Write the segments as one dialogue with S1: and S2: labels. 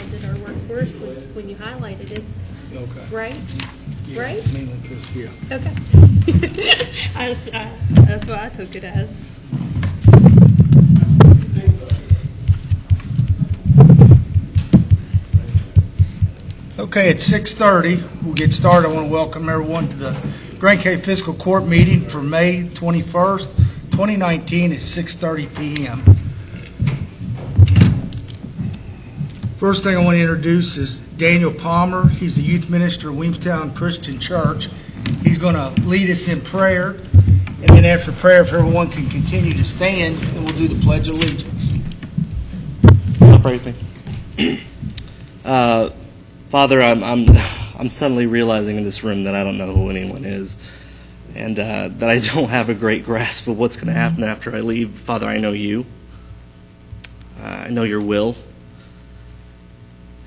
S1: expanded our workforce when you highlighted it,
S2: Okay.
S1: right?
S2: Yeah,
S1: Right?
S2: mainly because, yeah.
S1: Okay. That's what I took it as.
S2: Okay, at 6:30, we'll get started. I want to welcome everyone to the Grand Cave Fiscal Court meeting for May 21st, 2019 at 6:30 p.m. First thing I want to introduce is Daniel Palmer. He's the youth minister of Williamstown Christian Church. He's going to lead us in prayer, and then after prayer, if everyone can continue to stand, and we'll do the Pledge of Allegiance.
S3: Pray with me. Father, I'm suddenly realizing in this room that I don't know who anyone is, and that I don't have a great grasp of what's going to happen after I leave. Father, I know you. I know your will.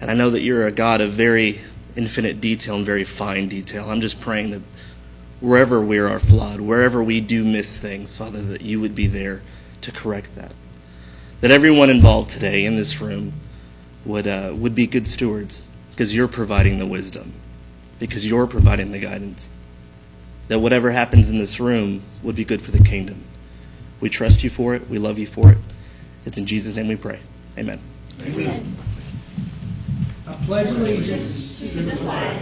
S3: And I know that you're a God of very infinite detail and very fine detail. I'm just praying that wherever we are flawed, wherever we do miss things, Father, that you would be there to correct that. That everyone involved today in this room would be good stewards, because you're providing the wisdom, because you're providing the guidance. That whatever happens in this room would be good for the kingdom. We trust you for it. We love you for it. It's in Jesus' name we pray. Amen.
S2: Amen. I pledge allegiance
S4: to the flag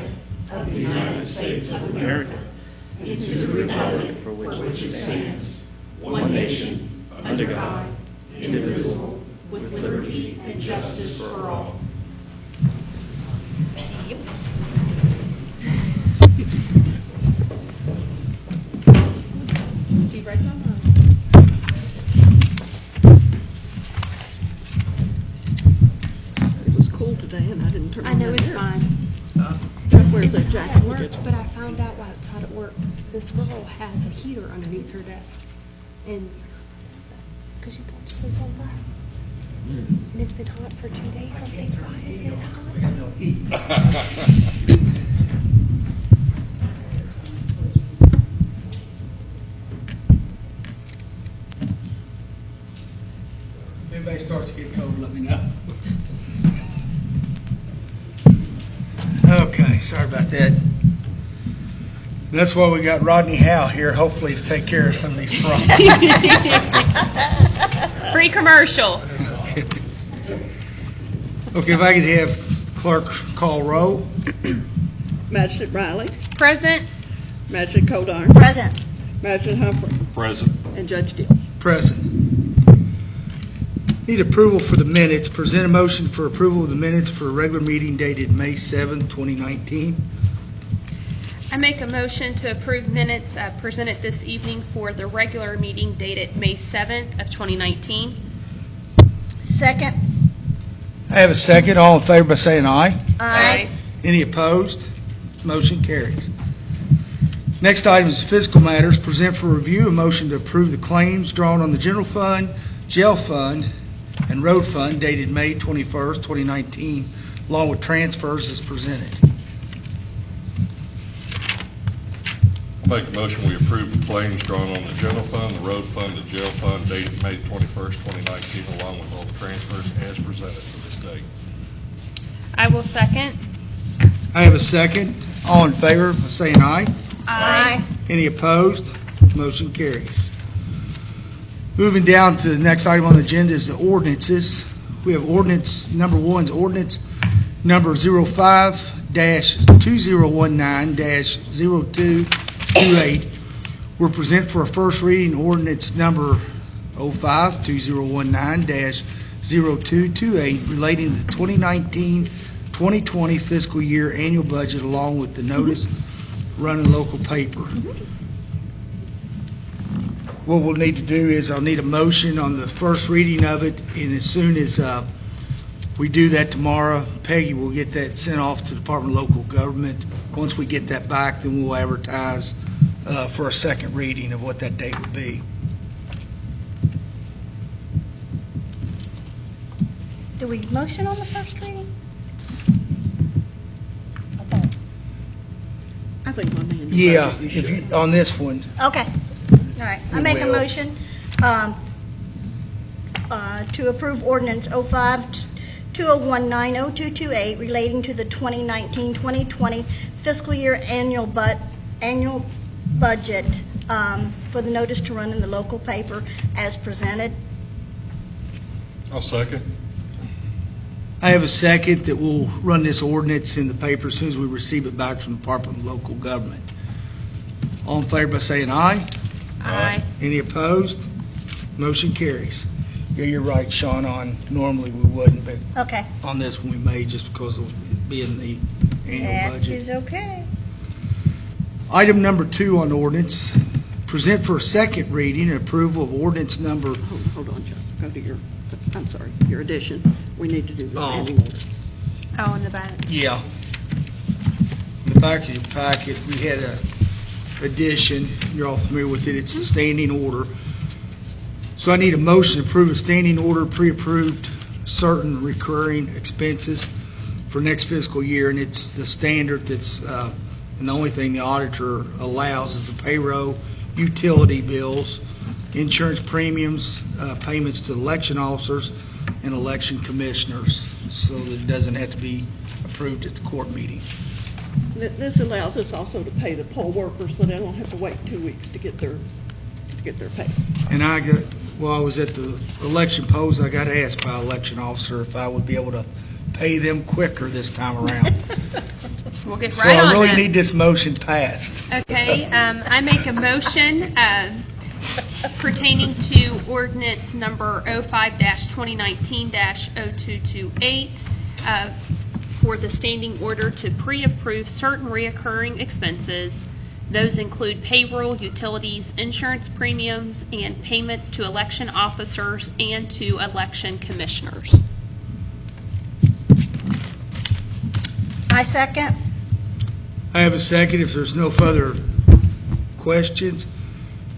S4: of the United States of America and to the republic for which it stands, one nation, under God, indivisible, with liberty and justice for all.
S1: Do you write down?
S5: It was cool today, and I didn't turn
S1: I
S5: on
S1: know
S5: my
S1: it's
S5: air.
S1: fine.
S5: Where's
S1: It's
S5: that
S1: hot
S5: jacket?
S1: at work, but I found out why it's hot at work. This girl has a heater underneath her desk, and because you got this on fire, and it's been hot for 2 days. I'm thinking, why is it hot?
S2: If anybody starts to get cold, let me know. Okay, sorry about that. That's why we got Rodney Howe here, hopefully to take care of some of these problems.
S1: Free commercial.
S2: Okay, if I could have clerk call roll.
S5: Magistrate Riley,
S1: Present.
S5: Magistrate Codarn,
S4: Present.
S5: Magistrate Humphrey,
S6: Present.
S5: and Judge Dills.
S2: Present. Need approval for the minutes. Present a motion for approval of the minutes for a regular meeting dated May 7th, 2019.
S1: I make a motion to approve minutes presented this evening for the regular meeting dated May 7th of 2019.
S4: Second.
S2: I have a second. All in favor by saying aye.
S4: Aye.
S2: Any opposed? Motion carries. Next item is fiscal matters. Present for review a motion to approve the claims drawn on the general fund, jail fund, and road fund dated May 21st, 2019, along with transfers as presented.
S6: I make a motion we approve the claims drawn on the general fund, the road fund, the jail fund dated May 21st, 2019, along with all the transfers as presented for this date.
S1: I will second.
S2: I have a second. All in favor by saying aye.
S4: Aye.
S2: Any opposed? Motion carries. Moving down to the next item on the agenda is the ordinances. We have ordinance number one, is ordinance number 05-2019-0228. We're present for a first reading ordinance number 05-2019-0228 relating to the 2019-2020 fiscal year annual budget along with the notice running local paper. What we'll need to do is I'll need a motion on the first reading of it, and as soon as we do that tomorrow, Peggy will get that sent off to the Department of Local Government. Once we get that back, then we'll advertise for a second reading of what that date would be.
S4: Do we motion on the first reading?
S5: I think my man.
S2: Yeah, if you, on this one.
S4: Okay. All right. I
S2: You
S4: make a
S2: will.
S4: motion to approve ordinance
S7: 2019-0228 relating to the 2019-2020 fiscal year annual budget for the notice to run in the local paper as presented.
S6: I'll second.
S2: I have a second that we'll run this ordinance in the paper as soon as we receive it back from the Department of Local Government. All in favor by saying aye.
S4: Aye.
S2: Any opposed? Motion carries. Yeah, you're right, Sean, normally we wouldn't, but
S7: Okay.
S2: on this one we may just because of it being the annual
S7: That
S2: budget.
S7: is okay.
S2: Item number 2 on ordinance, present for a second reading and approval of ordinance number,
S5: Hold on, Joe. Go to your, I'm sorry, your addition. We need to do the
S2: Oh.
S5: standing order.
S1: Oh, in the back.
S2: yeah. In the back of your packet, we had a addition, you're all familiar with it, it's the standing order. So I need a motion to approve a standing order, pre-approved certain recurring expenses for next fiscal year, and it's the standard that's, and the only thing the auditor allows is the payroll, utility bills, insurance premiums, payments to election officers and election commissioners, so that it doesn't have to be approved at the court meeting.
S5: This allows us also to pay the poll workers so they don't have to wait 2 weeks to get their pay.
S2: And while I was at the election polls, I got asked by an election officer if I would be able to pay them quicker this time around.
S1: We'll get
S2: So
S1: right on
S2: I really
S1: that.
S2: need this motion passed.
S1: Okay, I make a motion pertaining to ordinance number 05-2019-0228 for the standing order to pre-approve certain reoccurring expenses. Those include payroll, utilities, insurance premiums, and payments to election officers and to election commissioners.
S7: I second.
S2: I have a second. If there's no further questions,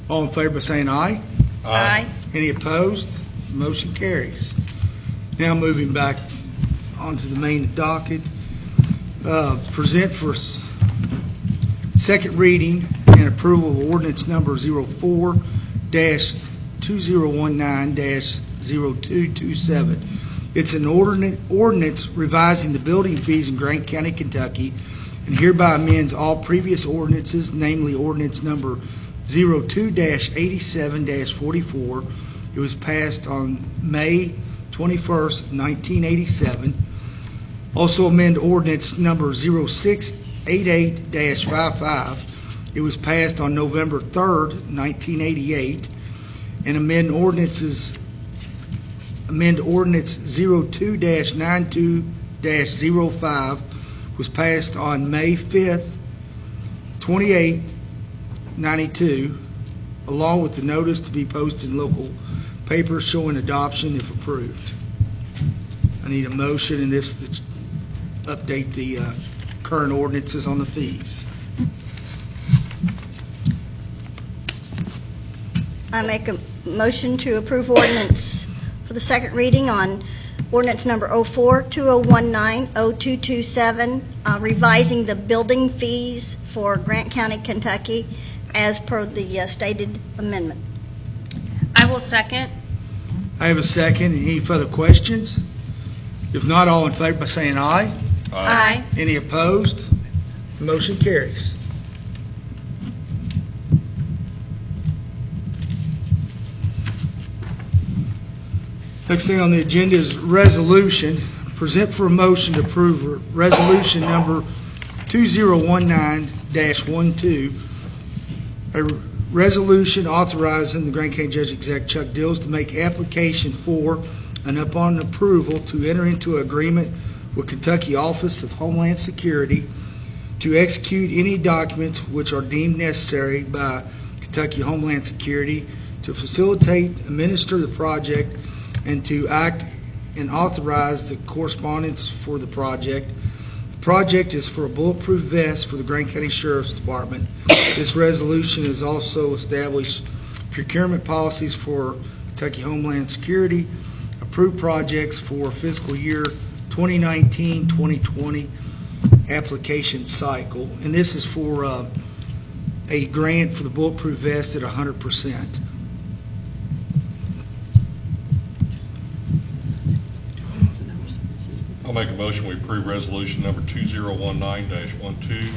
S2: all in favor by saying aye.
S1: Aye.
S2: Any opposed? Motion carries. Now moving back onto the main docket, present for second reading and approval of ordinance number 04-2019-0227. It's an ordinance revising the building fees in Grant County, Kentucky, and hereby amends all previous ordinances, namely ordinance number 02-87-44. It was passed on May 21st, 1987. Also amend ordinance number 0688-55. It was passed on November 3rd, 1988. And amend ordinance 02-92-05 was passed on May 5th, 2892, along with the notice to be posted in local papers showing adoption if approved. I need a motion in this to update the current ordinances on the fees.
S7: I make a motion to approve ordinance for the second reading on ordinance number 04-2019-0227, revising the building fees for Grant County, Kentucky, as per the stated amendment.
S1: I will second.
S2: I have a second. Any further questions? If not, all in favor by saying aye.
S1: Aye.
S2: Any opposed? Motion carries. Next thing on the agenda is resolution. Present for a motion to approve resolution number 2019-12, a resolution authorizing the Grant County Judge Executive Chuck Dills to make application for and upon approval to enter into an agreement with Kentucky Office of Homeland Security to execute any documents which are deemed necessary by Kentucky Homeland Security to facilitate, administer the project, and to act and authorize the correspondence for the project. The project is for a bulletproof vest for the Grant County Sheriff's Department. This resolution has also established procurement policies for Kentucky Homeland Security, approved projects for fiscal year 2019-2020 application cycle. And this is for a grant for the bulletproof vest at 100%.
S6: make a motion, we approve resolution number 2019-12,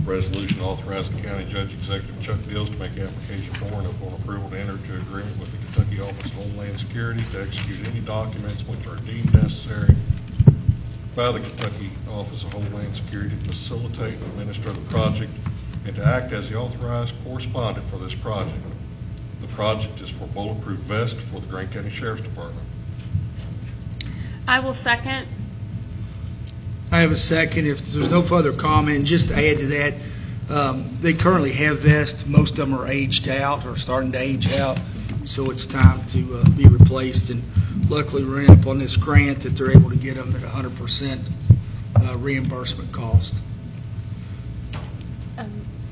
S6: resolution authorizing County Judge Executive Chuck Dills to make application for and upon approval to enter into agreement with the Kentucky Office of Homeland Security to execute any documents which are deemed necessary by the Kentucky Office of Homeland Security to facilitate and administer the project and to act as the authorized correspondent for this project. The project is for bulletproof vest for the Grant County Sheriff's Department.
S4: I will second.
S2: I have a second. If there's no further comment, just to add to that, they currently have vests. Most of them are aged out or starting to age out, so it's time to be replaced. And luckily, we're in up on this grant that they're able to get them at 100% reimbursement cost.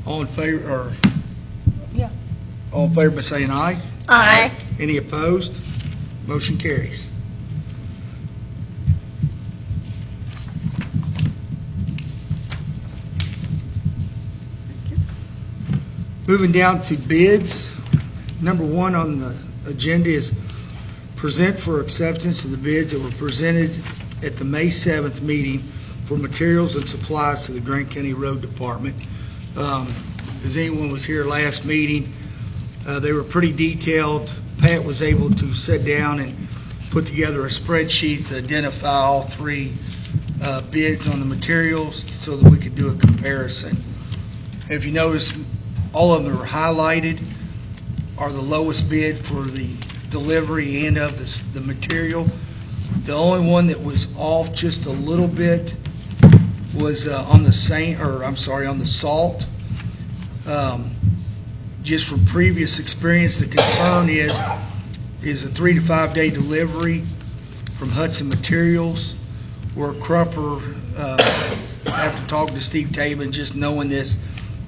S2: All in favor, or
S1: Yeah.
S2: all in favor by saying aye?
S7: Aye.
S2: Any opposed? Motion carries. Moving down to bids. Number one on the agenda is present for acceptance of the bids that were presented at the May 7th meeting for materials and supplies to the Grant County Road Department. As anyone was here last meeting, they were pretty detailed. Pat was able to sit down and put together a spreadsheet to identify all three bids on the materials so that we could do a comparison. If you notice, all of them are highlighted, are the lowest bid for the delivery and of the material. The only one that was off just a little bit was on the salt. Just from previous experience, the concern is a 3 to 5 day delivery from Hudson Materials, where Crupper, after talking to Steve Taban, just knowing this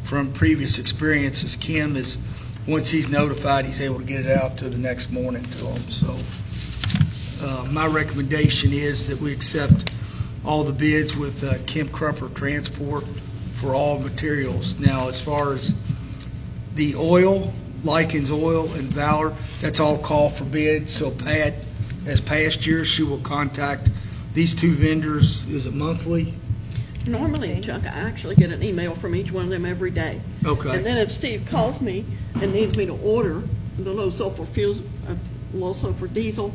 S2: from previous experiences, Kim is, once he's notified, he's able to get it out to the next morning to them. So my recommendation is that we accept all the bids with Kim Crupper Transport for all materials. Now, as far as the oil, Likens Oil and Valor, that's all called for bid. So Pat, as past years, she will contact these two vendors. Is it monthly?
S5: Normally, Chuck, I actually get an email from each one of them every day.
S2: Okay.
S5: And then if Steve calls me and needs me to order the low sulfur diesel,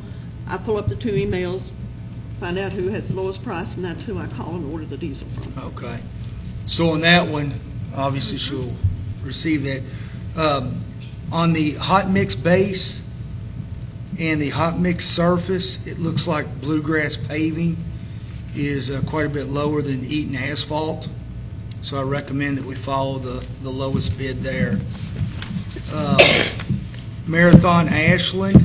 S5: I pull up the two emails, find out who has the lowest price, and that's who I call and order the diesel from.
S2: Okay. So on that one, obviously she'll receive that. On the hot mix base and the hot mix surface, it looks like Bluegrass Paving is quite a bit lower than Eaton Asphalt. So I recommend that we follow the lowest bid there. Marathon Ashland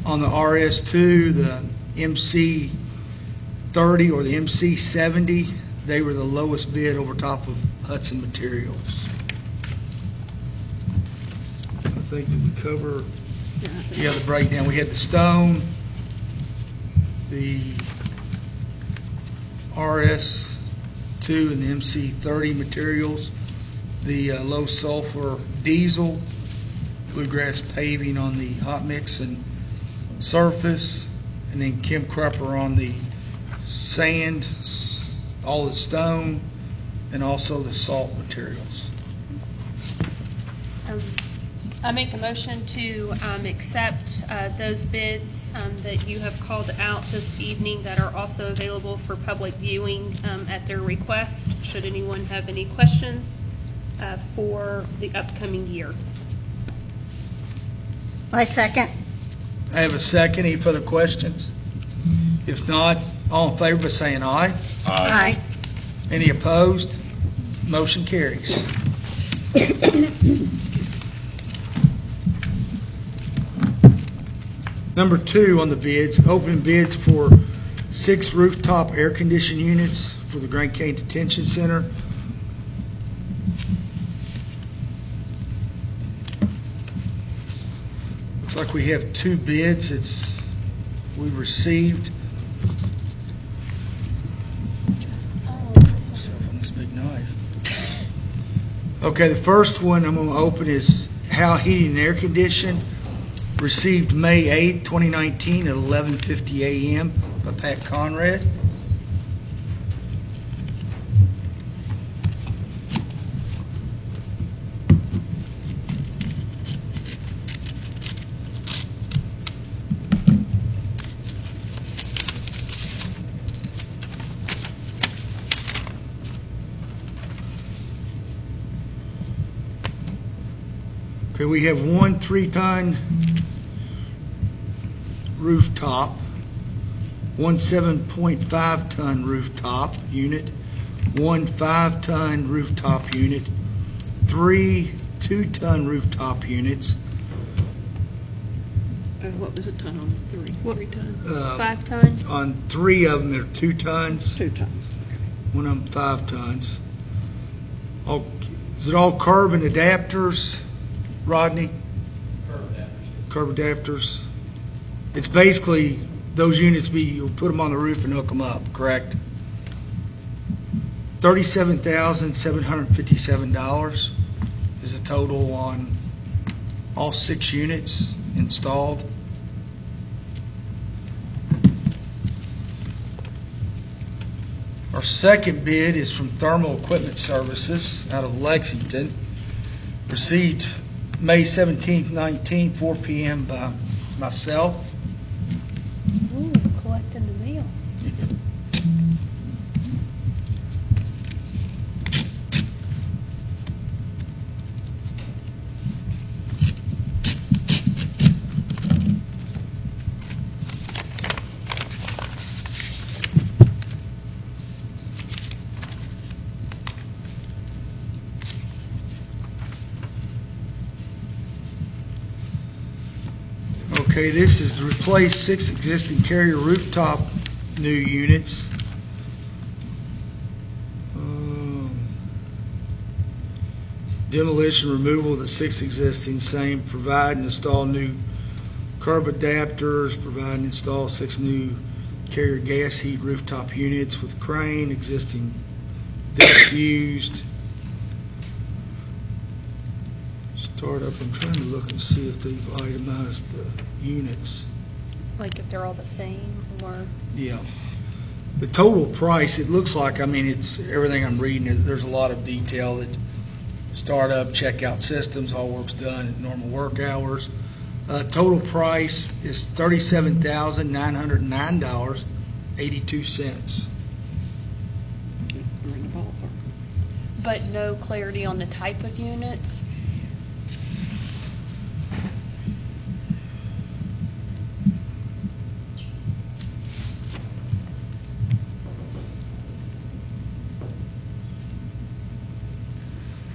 S2: on the RS2, the MC30 or the MC70, they were the lowest bid over top of Hudson Materials. I think that we cover, the breakdown. We had the stone, the RS2 and the MC30 materials, the low sulfur diesel, Bluegrass Paving on the hot mix and surface, and then Kim Crupper on the sand, all the stone, and also the salt materials.
S4: I make a motion to accept those bids that you have called out this evening that are also available for public viewing at their request, should anyone have any questions for the upcoming year.
S7: I second.
S2: I have a second. Any further questions? If not, all in favor by saying aye.
S7: Aye.
S2: Any opposed? Motion carries. Number 2 on the bids, open bids for 6 rooftop air conditioning units for the Grant County Detention Center. Looks like we have 2 bids. We received. On this big knife. Okay, the first one I'm going to open is Howe Heating and Air Condition. Received May 8th, 2019 at 11:50 a.m. by Pat Conrad. Okay, we have one 3-ton rooftop, one 7.5-ton rooftop unit, one 5-ton rooftop unit, 3 2-ton rooftop units,
S5: What was a ton on 3? 3 tons?
S1: 5 tons?
S2: on 3 of them, they're 2 tons,
S5: 2 tons.
S2: one of them 5 tons. Is it all curb and adapters, Rodney? Curb adapters. It's basically, those units you'll put them on the roof and hook them up, correct? $37,757 is the total on all 6 units installed. Our second bid is from Thermal Equipment Services out of Lexington. Received May 17th, 19, 4 p.m. by myself.
S1: Ooh, collecting the mail.
S2: Okay, this is to replace 6 existing Carrier rooftop new units. Demolition, removal of the 6 existing, same, provide and install new curb adapters, provide and install 6 new Carrier gas heat rooftop units with crane, existing deck used. Start up, I'm trying to look and see if they've itemized the units.
S1: Like if they're all the same or?
S2: Yeah. The total price, it looks like, I mean, it's everything I'm reading, there's a lot of detail that startup, checkout systems, all work's done at normal work hours. Total price is $37,909.82.
S5: We're in the ballpark.
S1: But no clarity on the type of units?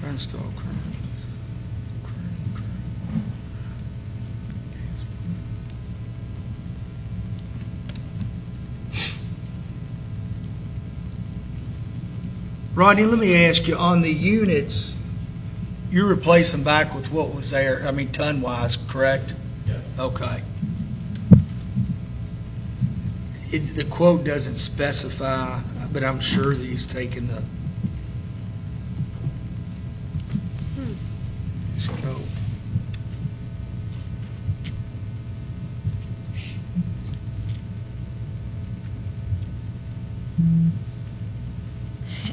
S2: Install crane. Rodney, let me ask you, on the units, you replace them back with what was there, I mean, ton-wise, correct?
S8: Yes.
S2: Okay. The quote doesn't specify, but I'm sure that he's taken the scope.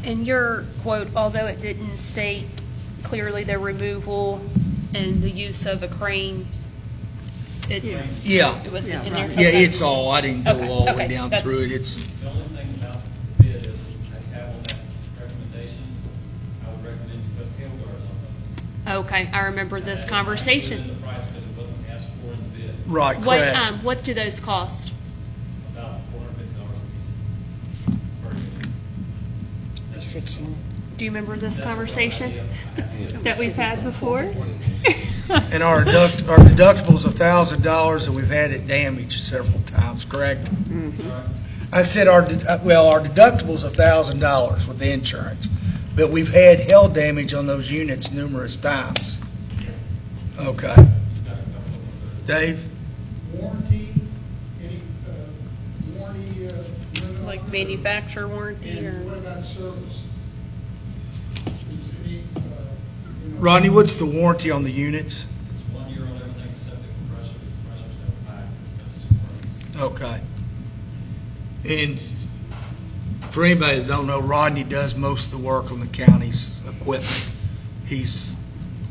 S1: And your quote, although it didn't state clearly the removal and the use of a crane, it's,
S2: Yeah,
S1: it wasn't
S5: Yeah,
S1: in there?
S5: right.
S2: yeah,
S1: Okay.
S2: it's all, I didn't go
S1: Okay,
S2: all the way
S1: okay,
S2: down
S1: that's-
S2: through it, it's,
S8: The only thing about the bid is, I have on that recommendations, I would recommend you put hail guards on those.
S1: Okay, I remember this
S8: And
S1: conversation.
S8: I included in the price because it wasn't asked for in the bid,
S2: right, correct.
S1: What do those cost?
S8: about $450 a piece per unit.
S1: Do you remember this conversation that we've had before?
S2: And our deductible's $1,000, and we've had it damaged several times, correct? I said our deductible's $1,000 with the insurance, but we've had hail damage on those units numerous times. Okay. Dave?
S9: Warranty, any warranty?
S1: Like manufacturer warranty or?
S9: And what about service? Is any,
S2: Rodney, what's the warranty on the units?
S8: It's 1 year on everything except the compressor. The compressors have a pack, that's its warranty.
S2: Okay. And for anybody that don't know, Rodney does most of the work on the county's equipment. He's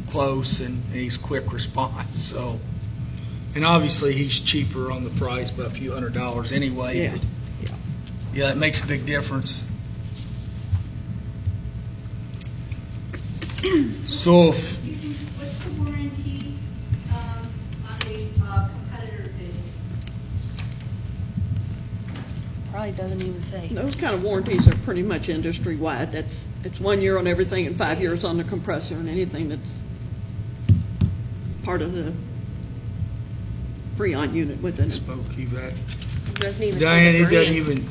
S2: close and he's quick response, so. And obviously, he's cheaper on the price by a few $100s anyway.
S5: Yeah.
S2: But yeah, it makes a big difference. So if,
S10: What's the warranty on a competitor bid?
S1: Probably doesn't even say.
S5: Those kind of warranties are pretty much industry-wide. It's 1 year on everything and 5 years on the compressor and anything that's part of the Freon unit within it.
S2: spoke evac.
S1: It doesn't even
S2: Diane,
S1: say
S2: it
S1: the
S2: doesn't
S1: brand.
S2: even,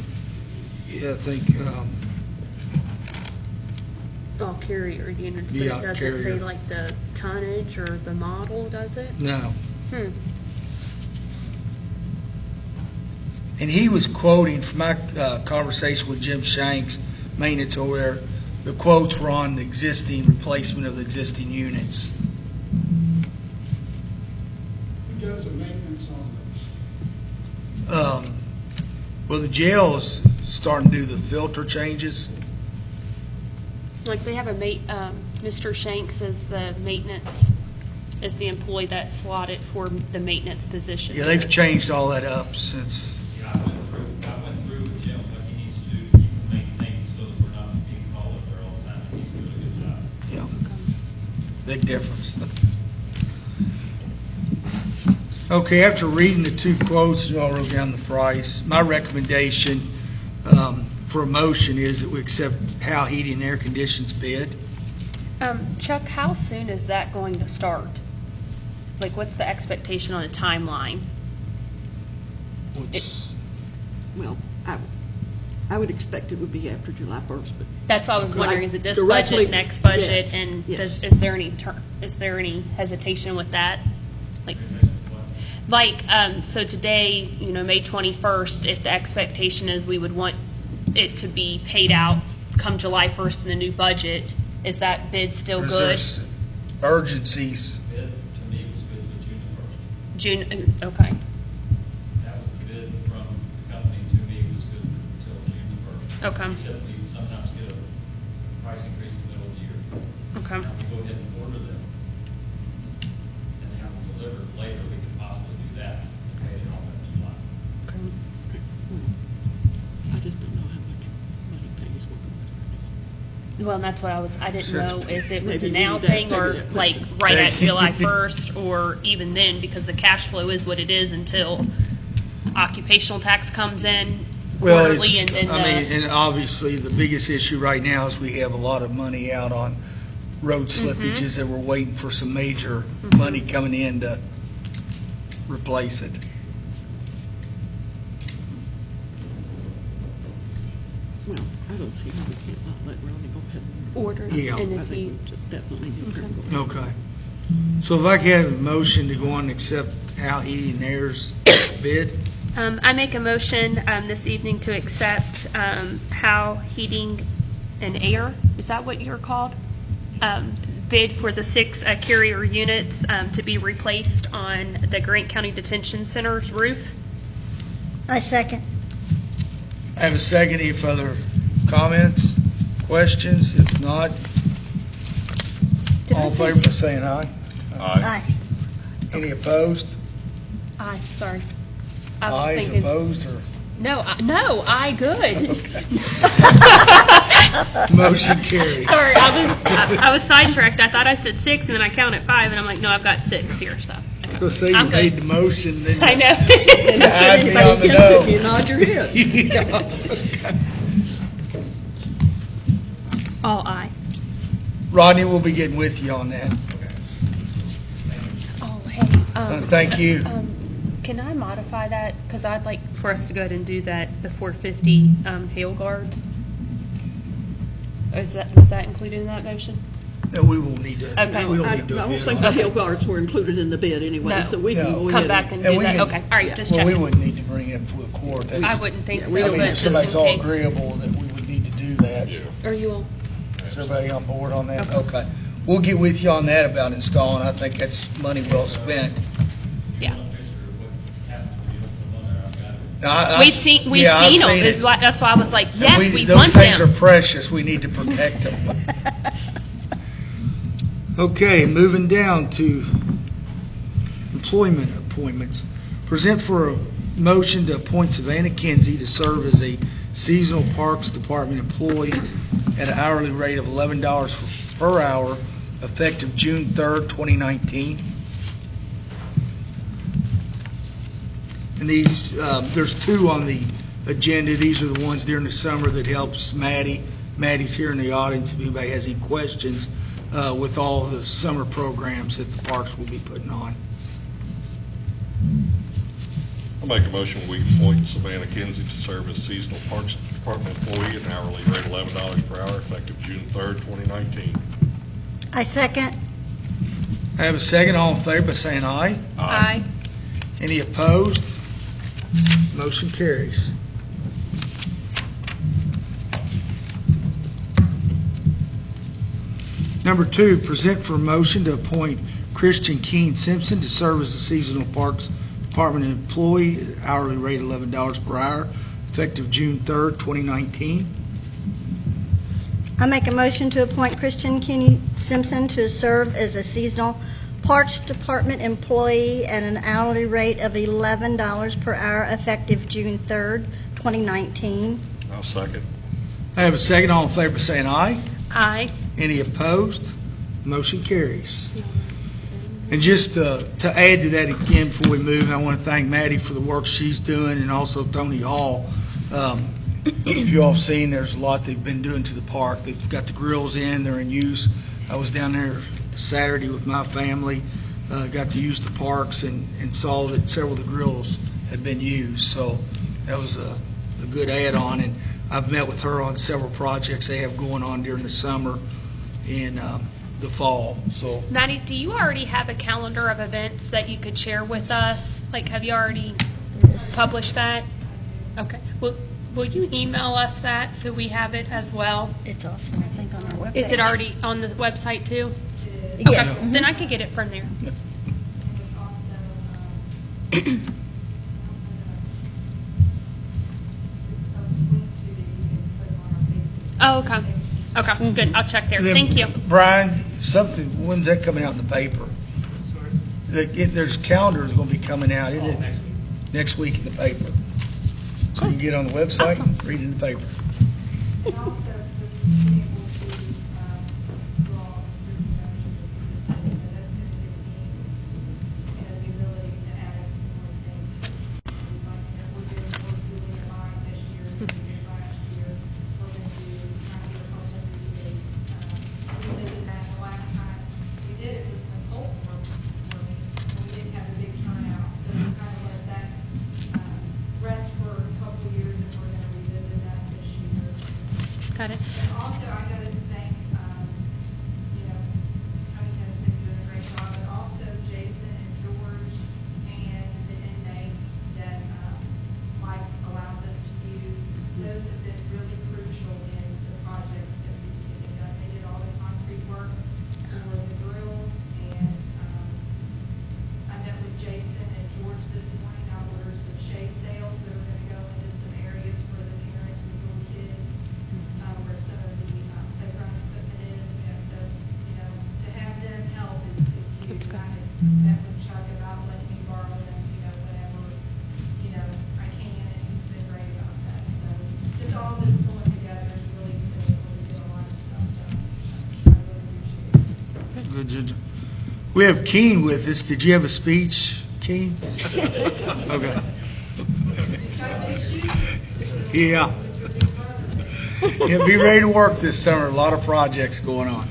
S2: yeah, I think,
S1: Oh, carrier units, but
S2: Yeah,
S1: it doesn't
S2: carrier.
S1: say like the tonnage or the model, does it?
S2: no.
S1: Hmm.
S2: And he was quoting, from my conversation with Jim Shanks, maintenance over there, the quotes were on the existing, replacement of the existing units.
S9: Who does the maintenance on those?
S2: Well, the jail is starting to do the filter changes.
S1: Like they have Mr. Shanks is the maintenance, is the employee that's slotted for the maintenance position.
S2: Yeah, they've changed all that up since,
S8: Yeah, I went through with Jim what he needs to do to keep them maintained so that we're not being called up there all the time, and he's doing a good job.
S2: yeah, big difference. Okay, after reading the two quotes, you all wrote down the price. My recommendation for a motion is that we accept Howe Heating and Air Conditions bid.
S1: Chuck, how soon is that going to start? Like, what's the expectation on a timeline?
S2: What's-
S5: Well, I would expect it would be after July 1st, but
S1: That's why I was wondering, is it this
S5: Directly-
S1: budget, next budget,
S5: yes,
S1: and
S5: yes.
S1: is there any hesitation with that? Like, so today, May 21st, if the expectation is we would want it to be paid out come July 1st in the new budget, is that bid still
S2: Is
S1: good?
S2: there urgencies?
S8: Bid, to me, was good to June the 1st.
S1: June, okay,
S8: That was the bid from the company, to me, was good until June the 1st.
S1: Okay.
S8: Except we sometimes get a price increase in the middle of the year.
S1: okay.
S8: Now, we go ahead and order them, and have them delivered later, we could possibly do that, and pay it all in July.
S5: I just don't know how much money Peggy's working with.
S1: Well, and that's what I didn't know if it was
S5: Maybe
S1: a
S5: we
S1: now
S5: need to ask
S1: thing or
S5: Peggy that
S1: like
S5: question.
S1: right at July 1st or even then, because the cash flow is what it is until occupational tax comes in
S2: Well,
S1: quarterly
S2: it's,
S1: and then
S2: and obviously, the biggest issue right now is we have a lot of money out on road slippages that we're waiting for some major money coming in to replace it.
S5: Well, I don't see how we can't not let Ronnie go ahead and
S1: order.
S2: Yeah.
S1: And
S5: I
S1: if
S5: think
S1: he,
S5: we should definitely need to go.
S2: Okay. So if I could have a motion to go on and accept Howe Heating and Air's bid?
S1: I make a motion this evening to accept Howe Heating and Air, is that what you're called? Bid for the 6 carrier units to be replaced on the Grant County Detention Center's roof.
S7: I second.
S2: I have a second. Any further comments, questions? If not,
S1: Did I
S2: all in
S1: say
S2: favor by saying aye.
S7: Aye.
S2: Any opposed?
S1: Aye, sorry. I was
S2: Ayes
S1: thinking,
S2: opposed, or
S1: no, I good.
S2: motion carried?
S1: Sorry, I was sidetracked. I thought I said 6 and then I counted 5 and I'm like, no, I've got 6 here, so. Okay.
S2: Go say you
S1: I'm
S2: made
S1: good.
S2: the motion, then
S1: I know.
S2: I'd be on
S5: Anybody
S2: the
S5: against it, you
S2: no.
S5: nod your head.
S2: Yeah.
S1: All aye.
S2: Rodney will be getting with you on that.
S1: Oh, hey.
S2: Thank you.
S1: Can I modify that? Because I'd like for us to go ahead and do that, the 450 hail guards. Was that included in that motion?
S2: No, we will need to,
S1: Okay.
S2: we don't
S5: I
S2: need to do a
S5: don't
S2: bid
S5: think
S2: on
S5: the
S2: it.
S5: hail guards were included in the bid anyway,
S1: No.
S5: so we can
S2: No.
S5: go ahead.
S1: Come back and
S2: And
S1: do
S2: we
S1: that?
S2: can-
S1: Okay, all right,
S5: yeah.
S1: just
S2: Well, we
S1: checking.
S2: wouldn't need to bring it full court. That's-
S1: I wouldn't think
S5: Yeah,
S1: so,
S5: we
S2: I
S5: don't
S2: mean,
S1: but
S2: if
S1: just
S2: somebody's
S1: in
S2: all
S1: case.
S2: agreeable that we would need to do that.
S6: Yeah.
S1: Are you all?
S2: Is everybody on board on that? Okay. We'll get with you on that about installing. I think that's money well spent.
S1: Yeah.
S8: A picture of what happens when you don't put them on there, I've got it.
S1: We've seen
S2: I've
S1: them.
S2: seen it.
S1: That's why I was like, yes, we
S2: those
S1: want
S2: things are
S1: them.
S2: precious. We need to protect them. Okay, moving down to employment appointments. Present for a motion to appoint Savannah Kinsey to serve as a seasonal Parks Department employee at an hourly rate of $11 per hour, effective June 3rd, 2019. And these, there's two on the agenda. These are the ones during the summer that helps Maddie. Maddie's here in the audience if anybody has any questions with all the summer programs that the parks will be putting on.
S6: I'll make a motion we appoint Savannah Kinsey to serve as seasonal Parks Department employee at an hourly rate of $11 per hour, effective June 3rd, 2019.
S7: I second.
S2: I have a second. All in favor by saying aye.
S1: Aye.
S2: Any opposed? Motion carries. Number 2, present for motion to appoint Christian Keene Simpson to serve as a seasonal Parks Department employee at hourly rate of $11 per hour, effective June 3rd, 2019.
S7: I make a motion to appoint Christian Keene Simpson to serve as a seasonal Parks Department employee at an hourly rate of $11 per hour, effective June 3rd, 2019.
S6: I'll second.
S2: I have a second. All in favor saying aye.
S1: Aye.
S2: Any opposed? Motion carries. And just to add to that again before we move, I want to thank Maddie for the work she's doing, and also Tony Hall. If you all have seen, there's a lot they've been doing to the park. They've got the grills in, they're in use. I was down there Saturday with my family, got to use the parks and saw that several of the grills had been used. So that was a good add-on, and I've met with her on several projects they have going on during the summer and the fall. So,
S1: Maddie, do you already have a calendar of events that you could share with us? Like, have you already published that? Okay. Will you email us that so we have it as well?
S7: It's also, I think, on our webpage.
S1: Is it already on the website too?
S7: Yes.
S1: Okay. Then I can get it from there. Oh, okay. Okay, good. I'll check there.
S2: then,
S1: Thank you.
S2: Brian, when's that coming out in the paper? There's calendars going to be coming out, isn't it? Next week in the paper. So you can get on the website and read it in the paper.
S10: And also, we've been able to draw through membership of the that's going to give me the ability to add more things. We're doing a line this year, we did last year. We're going to try to get a whole other rebate. We did that the last time we did it was in the cold warming, and we didn't have a big turnout. So we kind of let that rest for a couple of years, and we're going to revisit that this year.
S1: Got it.
S10: And also, I got to thank, Tony has been doing a great job, but also Jason and George and the inmates that Mike allows us to use. Those have been really crucial in the projects that we've been done. They did all the concrete work for the grills, and I met with Jason and George this morning. I ordered some shade sails that are going to go into some areas for the parents with little kids, where some of the playground equipment is. So, to have them help is huge. I had met with Chuck about letting me borrow them, whenever, I can, and he's been great about that. So, just all this pulling together is really been able to get a lot of stuff done. So, I really appreciate it.
S2: Good, Ginger. We have Keene with us. Did you have a speech, Keene? Okay. Yeah. Yeah, be ready to work this summer. A lot of projects going on.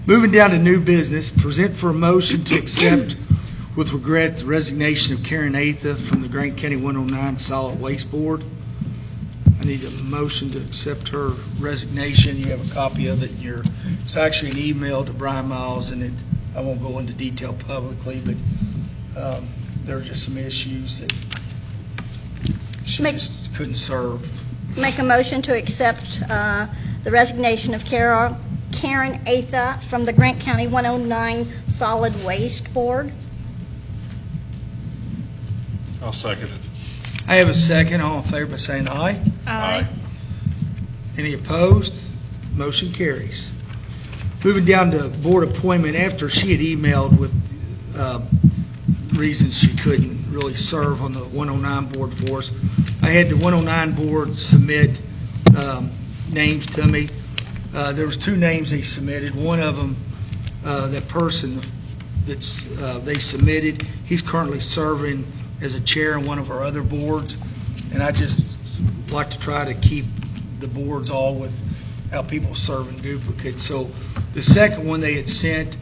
S2: Moving down to new business, present for a motion to accept with regret the resignation of Karen Atha from the Grant County 109 Solid Waste Board. I need a motion to accept her resignation. You have a copy of it. It's actually an email to Brian Miles, and I won't go into detail publicly, but there are just some issues that she just couldn't serve.
S7: Make a motion to accept the resignation of Karen Atha from the Grant County 109 Solid Waste Board.
S6: I'll second it.
S2: I have a second. All in favor by saying aye.
S6: Aye.
S2: Any opposed? Motion carries. Moving down to board appointment, after she had emailed with reasons she couldn't really serve on the 109 board for us, I had the 109 board submit names to me. There was 2 names they submitted. One of them, that person that's they submitted, he's currently serving as a chair on one of our other boards, and I just like to try to keep the boards all without people serving duplicate. So the second one they had sent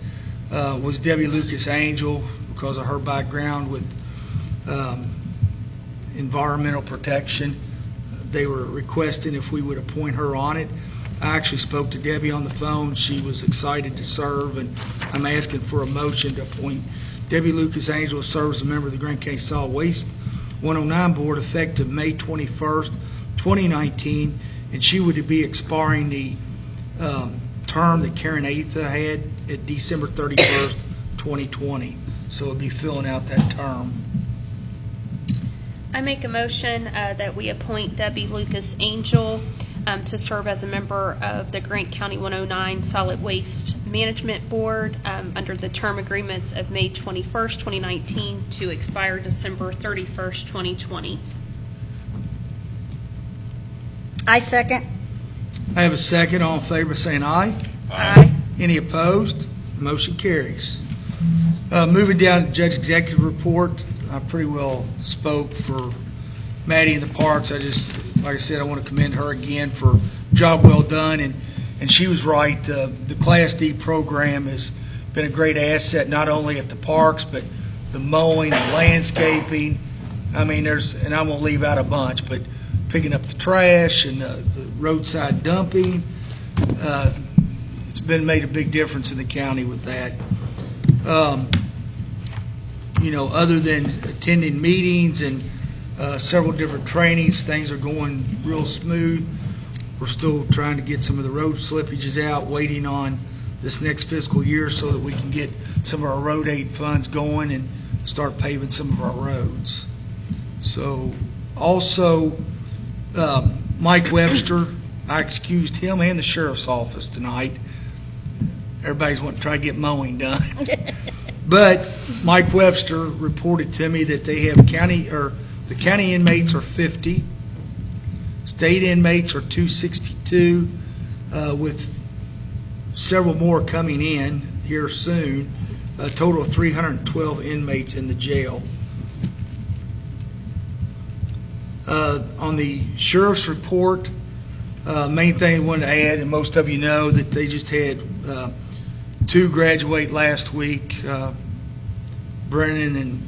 S2: was Debbie Lucas Angel, because of her background with environmental protection. They were requesting if we would appoint her on it. I actually spoke to Debbie on the phone. She was excited to serve, and I'm asking for a motion to appoint Debbie Lucas Angel to serve as a member of the Grant County Solid Waste 109 Board effective May 21st, 2019, and she would be expiring the term that Karen Atha had at December 31st, 2020. So it'll be filling out that term.
S1: I make a motion that we appoint Debbie Lucas Angel to serve as a member of the Grant County 109 Solid Waste Management Board under the term agreements of May 21st, 2019 to expire December 31st, 2020.
S7: I second.
S2: I have a second. All in favor by saying aye.
S1: Aye.
S2: Any opposed? Motion carries. Moving down to Judge Executive Report, I pretty well spoke for Maddie in the parks. I just, like I said, I want to commend her again for a job well done, and she was right. The Class D program has been a great asset, not only at the parks, but the mowing, the landscaping. I mean, and I won't leave out a bunch, but picking up the trash and the roadside dumping. It's made a big difference in the county with that. Other than attending meetings and several different trainings, things are going real smooth. We're still trying to get some of the road slippages out, waiting on this next fiscal year so that we can get some of our road aid funds going and start paving some of our roads. So also, Mike Webster, I excused him and the sheriff's office tonight. Everybody's wanting to try to get mowing done. But Mike Webster reported to me that they have the county inmates are 50, state inmates are 262, with several more coming in here soon, a total of 312 inmates in the jail. On the sheriff's report, main thing I wanted to add, and most of you know that they just had 2 graduate last week, Brennan and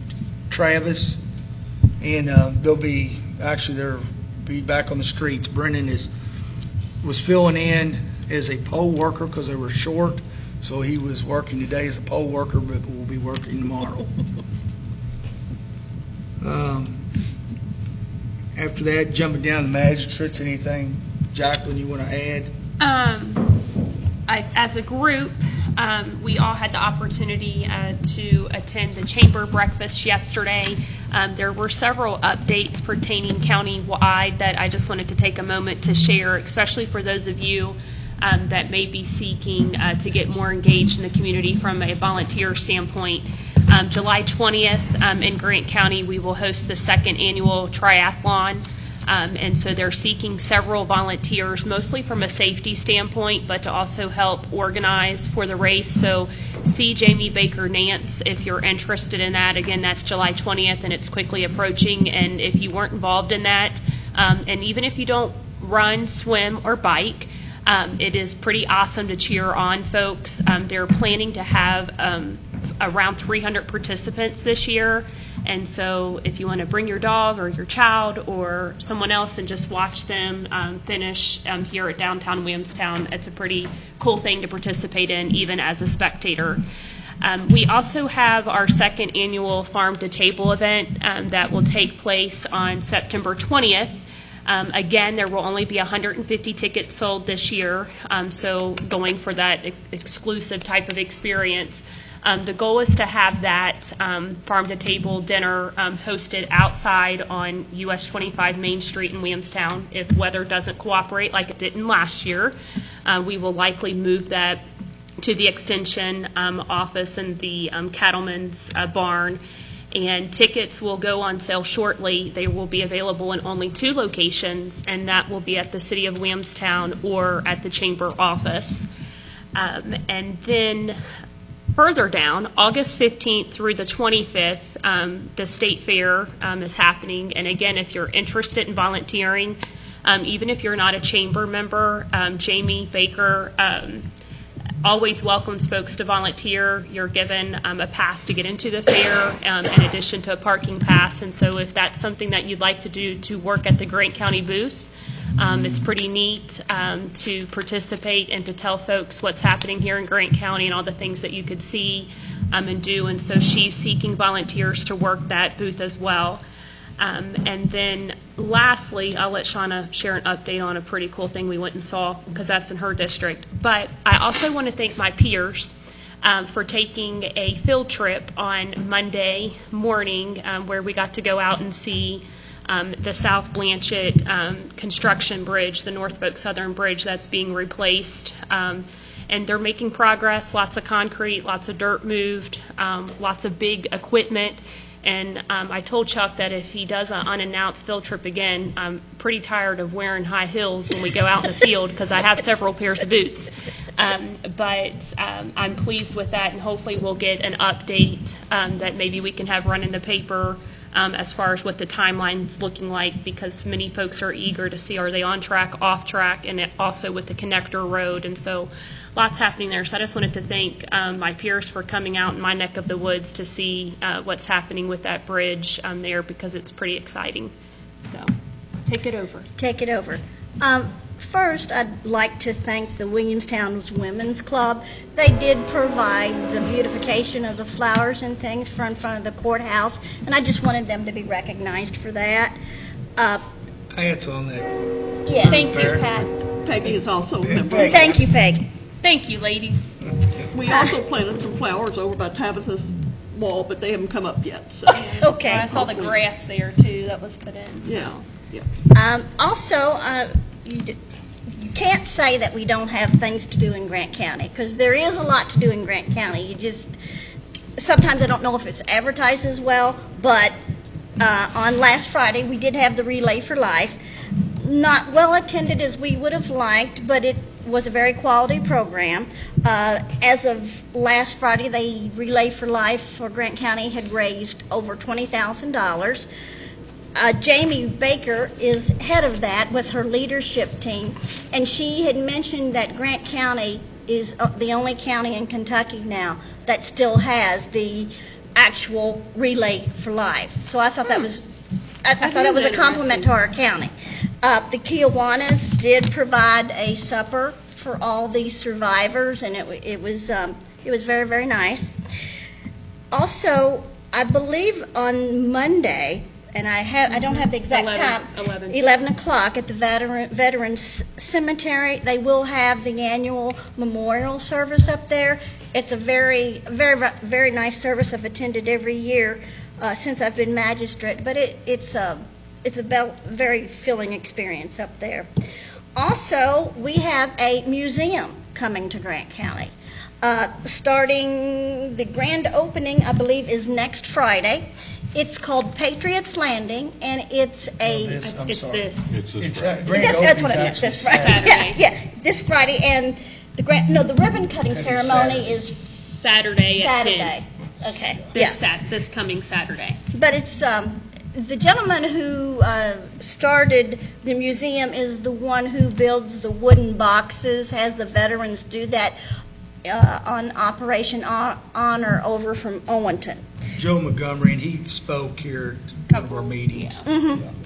S2: Travis, and they'll be back on the streets. Brennan was filling in as a poll worker because they were short, so he was working today as a poll worker, but will be working tomorrow. After that, jumping down to magistrates, anything, Jacqueline, you want to add?
S1: As a group, we all had the opportunity to attend the chamber breakfast yesterday. There were several updates pertaining county-wide that I just wanted to take a moment to share, especially for those of you that may be seeking to get more engaged in the community from a volunteer standpoint. July 20th in Grant County, we will host the 2nd annual triathlon. And so they're seeking several volunteers, mostly from a safety standpoint, but to also help organize for the race. So see Jamie Baker Nance if you're interested in that. Again, that's July 20th, and it's quickly approaching. And if you weren't involved in that, and even if you don't run, swim, or bike, it is pretty awesome to cheer on folks. They're planning to have around 300 participants this year. And so if you want to bring your dog or your child or someone else and just watch them finish here at downtown Williamstown, it's a pretty cool thing to participate in, even as a spectator. We also have our 2nd annual Farm to Table event that will take place on September 20th. Again, there will only be 150 tickets sold this year, so going for that exclusive type of experience. The goal is to have that farm-to-table dinner hosted outside on US 25 Main Street in Williamstown. If weather doesn't cooperate like it didn't last year, we will likely move that to the extension office in the cattleman's barn. And tickets will go on sale shortly. They will be available in only 2 locations, and that will be at the City of Williamstown or at the Chamber office. And then further down, August 15th through the 25th, the State Fair is happening. And again, if you're interested in volunteering, even if you're not a Chamber member, Jamie Baker always welcomes folks to volunteer. You're given a pass to get into the fair in addition to a parking pass. And so if that's something that you'd like to do to work at the Grant County booth, it's pretty neat to participate and to tell folks what's happening here in Grant County and all the things that you could see and do. And so she's seeking volunteers to work that booth as well. And then lastly, I'll let Shauna share an update on a pretty cool thing we went and saw because that's in her district. But I also want to thank my peers for taking a field trip on Monday morning where we got to go out and see the South Blanchett construction bridge, the Norfolk Southern Bridge that's being replaced. And they're making progress, lots of concrete, lots of dirt moved, lots of big equipment. And I told Chuck that if he does an unannounced field trip again, I'm pretty tired of wearing high heels when we go out in the field because I have several pairs of boots. But I'm pleased with that, and hopefully we'll get an update that maybe we can have run in the paper as far as what the timeline's looking like, because many folks are eager to see are they on track, off track, and also with the connector road. And so lots happening there. So I just wanted to thank my peers for coming out in my neck of the woods to see what's happening with that bridge there, because it's pretty exciting. So take it over.
S7: Take it over. First, I'd like to thank the Williamstown Women's Club. They did provide the beautification of the flowers and things in front of the courthouse, and I just wanted them to be recognized for that.
S2: Pat's on that.
S7: Yeah.
S1: Thank you, Pat.
S5: Peggy is also a member.
S7: Thank you, Peg.
S1: Thank you, ladies.
S5: We also planted some flowers over by Tabitha's wall, but they haven't come up yet, so.
S7: Okay.
S1: I saw the grass there, too, that was put in. So.
S5: Yeah.
S7: Also, you can't say that we don't have things to do in Grant County, because there is a lot to do in Grant County. You just, sometimes I don't know if it's advertised as well, but on last Friday, we did have the Relay for Life. Not well attended as we would have liked, but it was a very quality program. As of last Friday, the Relay for Life for Grant County had raised over $20,000. Jamie Baker is head of that with her leadership team, and she had mentioned that Grant County is the only county in Kentucky now that still has the actual Relay for Life. So I thought that was, I thought that was a compliment to our county. The Kiwanis did provide a supper for all these survivors, and it was very, very nice. Also, I believe on Monday, and I don't have the exact time. 11 o'clock at the Veterans Cemetery. They will have the annual memorial service up there. It's a very, very, very nice service. I've attended every year since I've been magistrate, but it's a very filling experience up there. Also, we have a museum coming to Grant County. Starting the grand opening, I believe, is next Friday. It's called Patriots Landing, and it's a...
S2: It's
S1: this.
S6: It's
S7: That's what I meant, this Friday.
S1: Saturday.
S7: Yeah, this Friday, and the ribbon cutting ceremony is
S1: Saturday at 10.
S7: Saturday. Okay,
S1: This coming Saturday.
S7: But it's, the gentleman who started the museum is the one who builds the wooden boxes, has the veterans do that on Operation Honor over from Owenton.
S2: Joe Montgomery, and he spoke here at one of our meetings.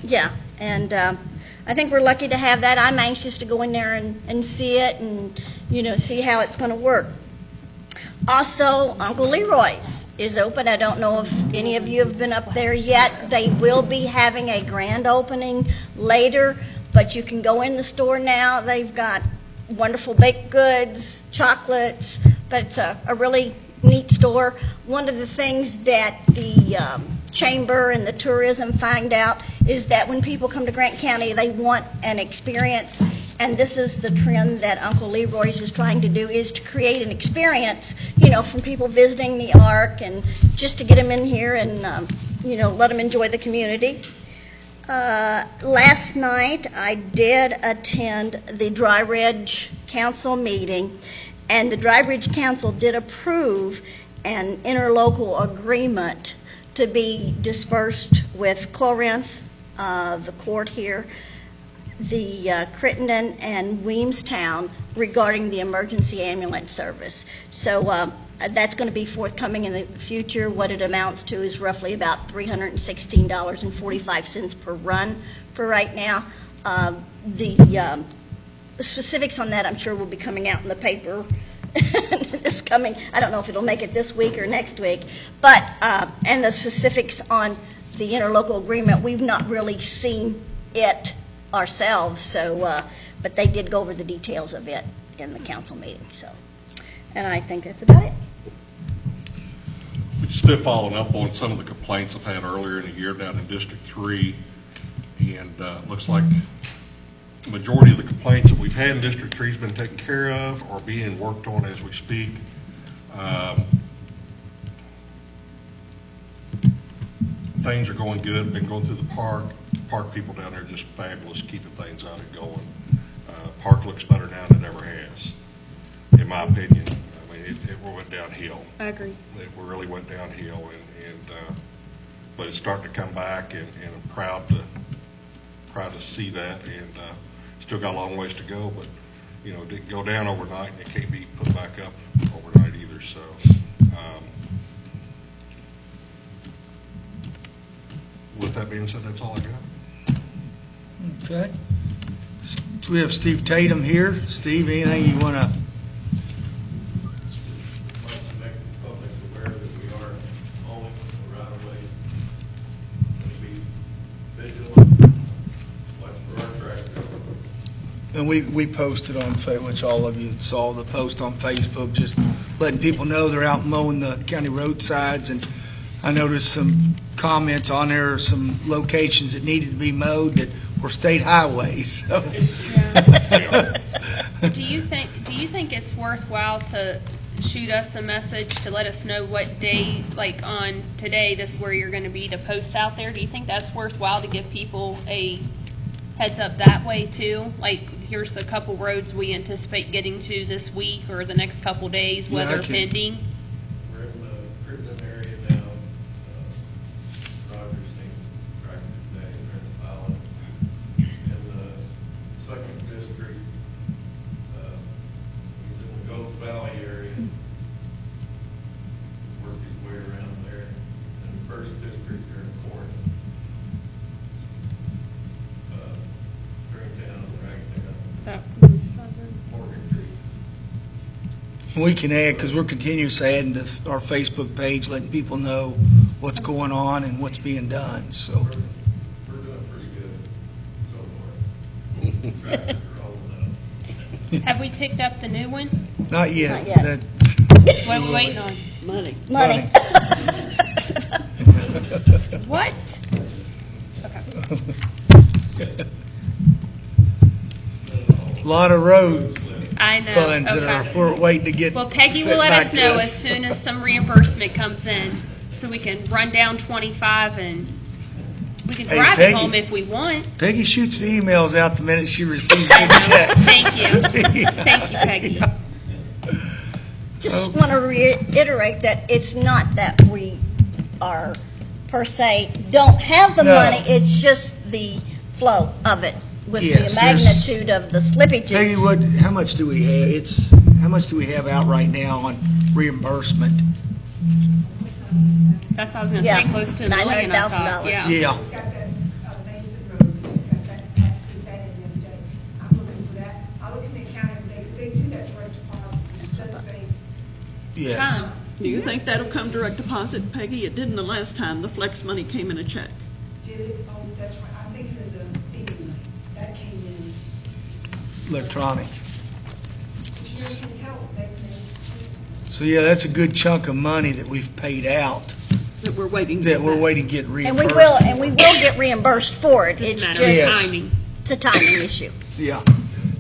S7: Yeah, and I think we're lucky to have that. I'm anxious to go in there and see it and, see how it's going to work. Also, Uncle Leroy's is open. I don't know if any of you have been up there yet. They will be having a grand opening later, but you can go in the store now. They've got wonderful baked goods, chocolates, but it's a really neat store. One of the things that the chamber and the tourism find out is that when people come to Grant County, they want an experience, and this is the trend that Uncle Leroy's is trying to do, is to create an experience, from people visiting the Ark, and just to get them in here and, let them enjoy the community. Last night, I did attend the Dry Ridge Council meeting, and the Dry Ridge Council did approve an interlocal agreement to be dispersed with Corinth, the court here, the Crittenden, and Weemstown regarding the emergency ambulance service. So that's going to be forthcoming in the future. What it amounts to is roughly about $316.45 per run for right now. The specifics on that, I'm sure, will be coming out in the paper this coming, I don't know if it'll make it this week or next week, but, and the specifics on the interlocal agreement, we've not really seen it ourselves, so, but they did go over the details of it in the council meeting, so, and I think that's about it.
S6: We just been following up on some of the complaints I've had earlier in the year down in District 3, and looks like the majority of the complaints that we've had in District 3 has been taken care of or being worked on as we speak. Things are going good. Been going through the park. Park people down there are just fabulous keeping things out and going. Park looks better now than it ever has, in my opinion. I mean, it went downhill.
S1: I agree.
S6: It really went downhill, but it's starting to come back, and I'm proud to see that, and still got a long ways to go, but it didn't go down overnight, and it can't be put back up overnight either. So with that being said, that's all I got.
S2: Okay. Do we have Steve Tatum here? Steve, anything you want to?
S9: I'd like to make the public aware that we are mowing the right of way. And be vigilant, watch for our tractor.
S2: And we posted on Facebook, which all of you saw the post on Facebook, just letting people know they're out mowing the county roadsides. And I noticed some comments on there, some locations that needed to be mowed that were state highways. So.
S1: Yeah. Do you think it's worthwhile to shoot us a message to let us know what day, like on today, this is where you're going to be, to post out there? Do you think that's worthwhile to give people a heads up that way too? Like, here's the couple roads we anticipate getting to this week or the next couple days, weather pending.
S9: We're in the Crittenden area now. Roger's seen tractor today, they're in the pilot. In the second district, he's in the Gulf Valley area. Work his way around there. In the first district, they're in Corinth. Springtown, Ragtown,
S1: That was southern.
S9: Morgan Creek.
S2: We can add, because we're continuously adding to our Facebook page, letting people know what's going on and what's being done. So
S9: We're doing pretty good so far. Tractors are rolling out.
S1: Have we ticked up the new one?
S2: not yet.
S7: Not yet.
S1: What are we waiting on?
S5: Money.
S7: Money.
S1: What? Okay.
S2: A lot of road
S1: I know.
S2: funds that
S1: Okay.
S2: we're waiting to get.
S1: Well, Peggy will
S2: sent
S1: let
S2: back
S1: us
S2: to
S1: know
S2: us.
S1: as soon as some reimbursement comes in, so we can run down 25 and we can
S2: Hey,
S1: drive
S2: Peggy.
S1: it home if we want.
S2: Peggy shoots the emails out the minute she receives the checks.
S1: Thank you. Thank you, Peggy.
S7: Just want to reiterate that it's not that we are, per se, don't have the
S2: No.
S7: money, it's just the flow of it with
S2: Yes,
S7: the
S2: there's-
S7: magnitude of the slippages.
S2: Peggy, how much do we have? How much do we have out right now on reimbursement?
S1: That's what I was going to say,
S7: Yeah.
S1: close to $1 million, I thought.
S7: $900,000.
S1: Yeah.
S2: Yeah.
S11: Just got that Mason Road, we just got that, sent that in the other day. I'm looking for that. I look in the account every day, because they do that direct deposit, it does say,
S2: Yes.
S1: Fine.
S5: Do you think that'll come direct deposit, Peggy? It didn't the last time. The flex money came in a check.
S11: did it, oh, that's right, I'm thinking of the FEMA money, that came in.
S2: Electronic.
S11: But you never can tell, they,
S2: So, yeah, that's a good chunk of money that we've paid out,
S5: That we're waiting.
S2: that we're waiting to get
S7: And
S2: reimbursed.
S7: we will get reimbursed for it. It's
S1: It's a
S7: just,
S1: matter of
S2: Yes.
S1: timing.
S7: it's a timing issue.
S2: Yeah,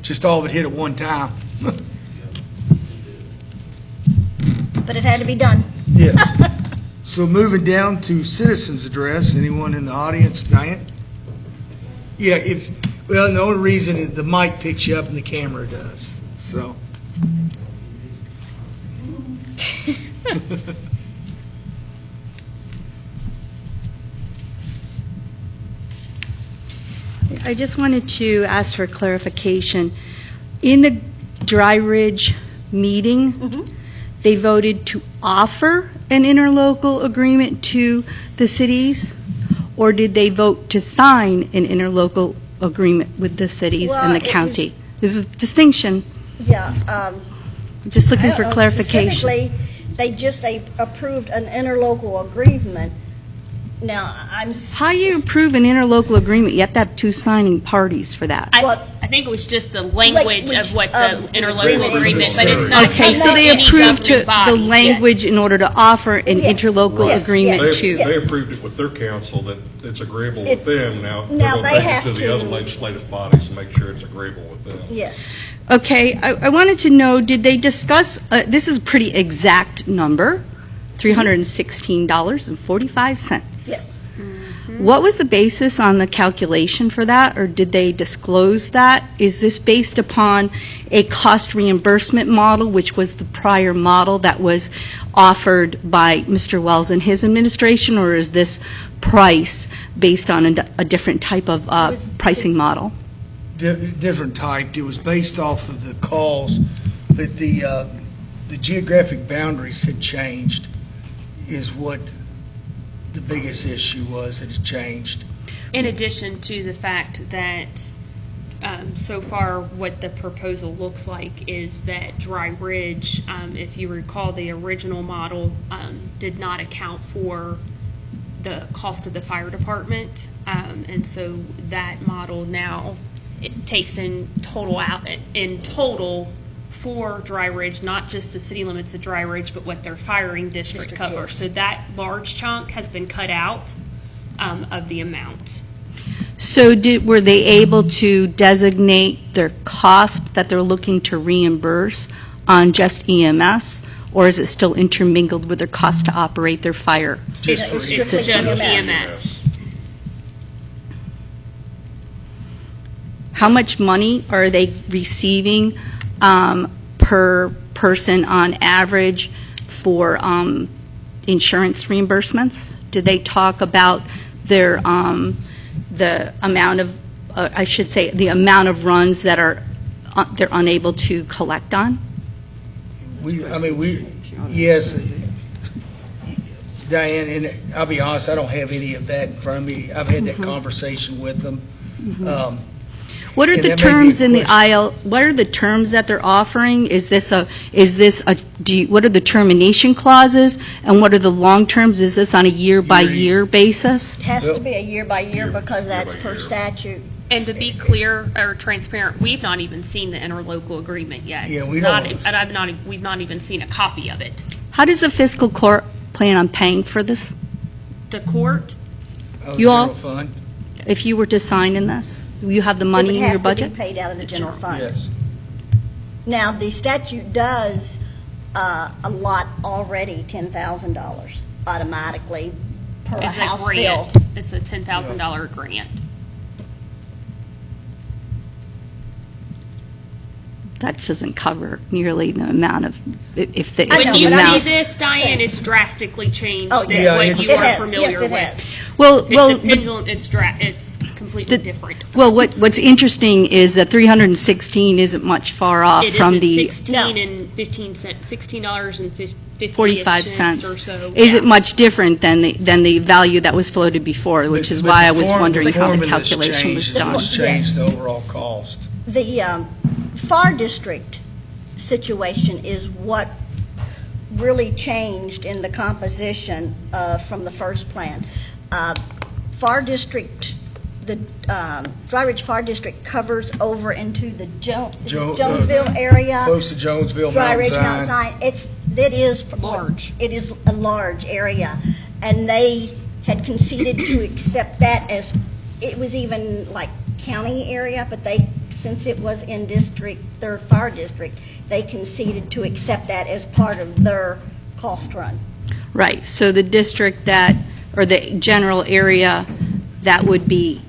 S2: just all of it hit at one time.
S7: But it had to be done.
S2: Yes. So moving down to citizens' address, anyone in the audience, Diane? Yeah, well, the only reason is the mic picks you up and the camera does, so.
S12: I just wanted to ask for clarification. In the Dry Ridge meeting, they voted to offer an interlocal agreement to the cities, or did they vote to sign an interlocal agreement with the cities
S7: Well,
S12: and
S7: it
S12: the
S7: was-
S12: county? There's a distinction.
S7: Yeah.
S12: I'm just looking
S7: I
S12: for
S7: don't know,
S12: clarification.
S7: Specifically, they just approved an interlocal agreement. Now,
S12: How you approve an interlocal agreement? You have to have two signing parties for that.
S1: I think it was just the language of what the
S7: of the
S1: interlocal
S7: agreement.
S1: agreement, but it's not.
S12: Okay, so they
S1: any
S12: approved
S1: governing
S12: the
S1: body.
S12: language in order to offer an
S7: Yes,
S12: interlocal
S7: yes,
S12: agreement
S7: yes.
S12: to.
S6: They approved it with their council, that it's agreeable
S7: It's-
S6: with them. Now, they're
S7: now
S6: going to
S7: they
S6: take
S7: have
S6: it to the
S7: to-
S6: other legislative bodies and make sure it's agreeable with them.
S7: yes.
S12: Okay, I wanted to know, did they discuss, this is a pretty exact number, $316.45.
S7: Yes.
S12: What was the basis on the calculation for that, or did they disclose that? Is this based upon a cost reimbursement model, which was the prior model that was offered by Mr. Wells and his administration, or is this price based on a different type of pricing model?
S2: Different type. It was based off of the calls, but the geographic boundaries had changed, is what the biggest issue was, that it changed.
S1: In addition to the fact that so far what the proposal looks like is that Dry Ridge, if you recall, the original model did not account for the cost of the fire department, and so that model now it takes in total for Dry Ridge, not just the city limits of Dry Ridge, but what their firing district covers.
S7: yes.
S1: So that large chunk has been cut out of the amount.
S12: So were they able to designate their cost that they're looking to reimburse on just EMS, or is it still intermingled with their cost to operate their fire?
S2: Just for
S1: It's just
S7: system.
S1: EMS.
S12: How much money are they receiving per person on average for insurance reimbursements? Did they talk about their the amount of, I should say, the amount of runs that are they're unable to collect on?
S2: Yes, Diane, and I'll be honest, I don't have any of that in front of me. I've had that conversation with them.
S12: What are
S2: And
S12: the
S2: that may be a
S12: terms in the
S2: question.
S12: IL, what are the terms that they're offering? What are the termination clauses, and what are the long terms? Is this on a year-by-year basis?
S7: It has to be a year by year because that's per statute.
S1: And to be clear or transparent, we've not even seen the interlocal agreement yet.
S2: Yeah, we
S1: Not-
S2: don't.
S1: And we've not even seen a copy of it.
S12: How does the fiscal court plan on paying for this?
S1: The court,
S12: You all-
S2: General fund?
S12: If you were to sign in this, you have the money in your
S7: It would
S12: budget?
S7: have to be paid out of the general fund.
S2: Yes.
S7: Now, the statute does allot already $10,000 automatically per
S1: it's a
S7: house bill.
S1: grant. It's a $10,000 grant.
S12: That doesn't cover nearly the amount of, if the
S7: I know,
S1: When you
S7: but I'm
S1: see
S7: just
S1: this, Diane,
S7: saying.
S1: it's drastically changed
S7: Oh,
S1: than
S2: yeah,
S1: what
S2: it's-
S1: you
S7: It
S1: are
S7: has,
S1: familiar
S7: yes, it
S1: with.
S7: has.
S12: well,
S1: It's
S12: well,
S1: the
S12: but-
S1: pendulum, it's completely different.
S12: well, what's interesting is that 316 isn't much far off
S1: It
S12: from
S1: isn't
S12: the
S1: 16 and 15 cents, $16.50
S12: 45
S1: or
S12: cents.
S1: so.
S12: Is it
S1: Yeah.
S12: much different than the value that was floated before, which
S2: But-
S12: is
S2: but
S12: why
S2: the
S12: I was
S2: form-
S12: wondering how the
S2: formula's
S12: calculation was
S2: changed.
S12: done.
S2: It's changed the overall cost.
S7: The FAR district situation is what really changed in the composition from the first plan. FAR district, the Dry Ridge FAR district covers over into the Jonesville area.
S2: Close to Jonesville,
S7: Dry
S2: Mount
S7: Ridge,
S2: Zion.
S7: Mount Zion. It is.
S1: Large.
S7: It is a large area, and they had conceded to accept that as, it was even like county area, but they, since it was in district, their fire district, they conceded to accept that as part of their cost run.
S12: Right, so the district that, or the general area that would be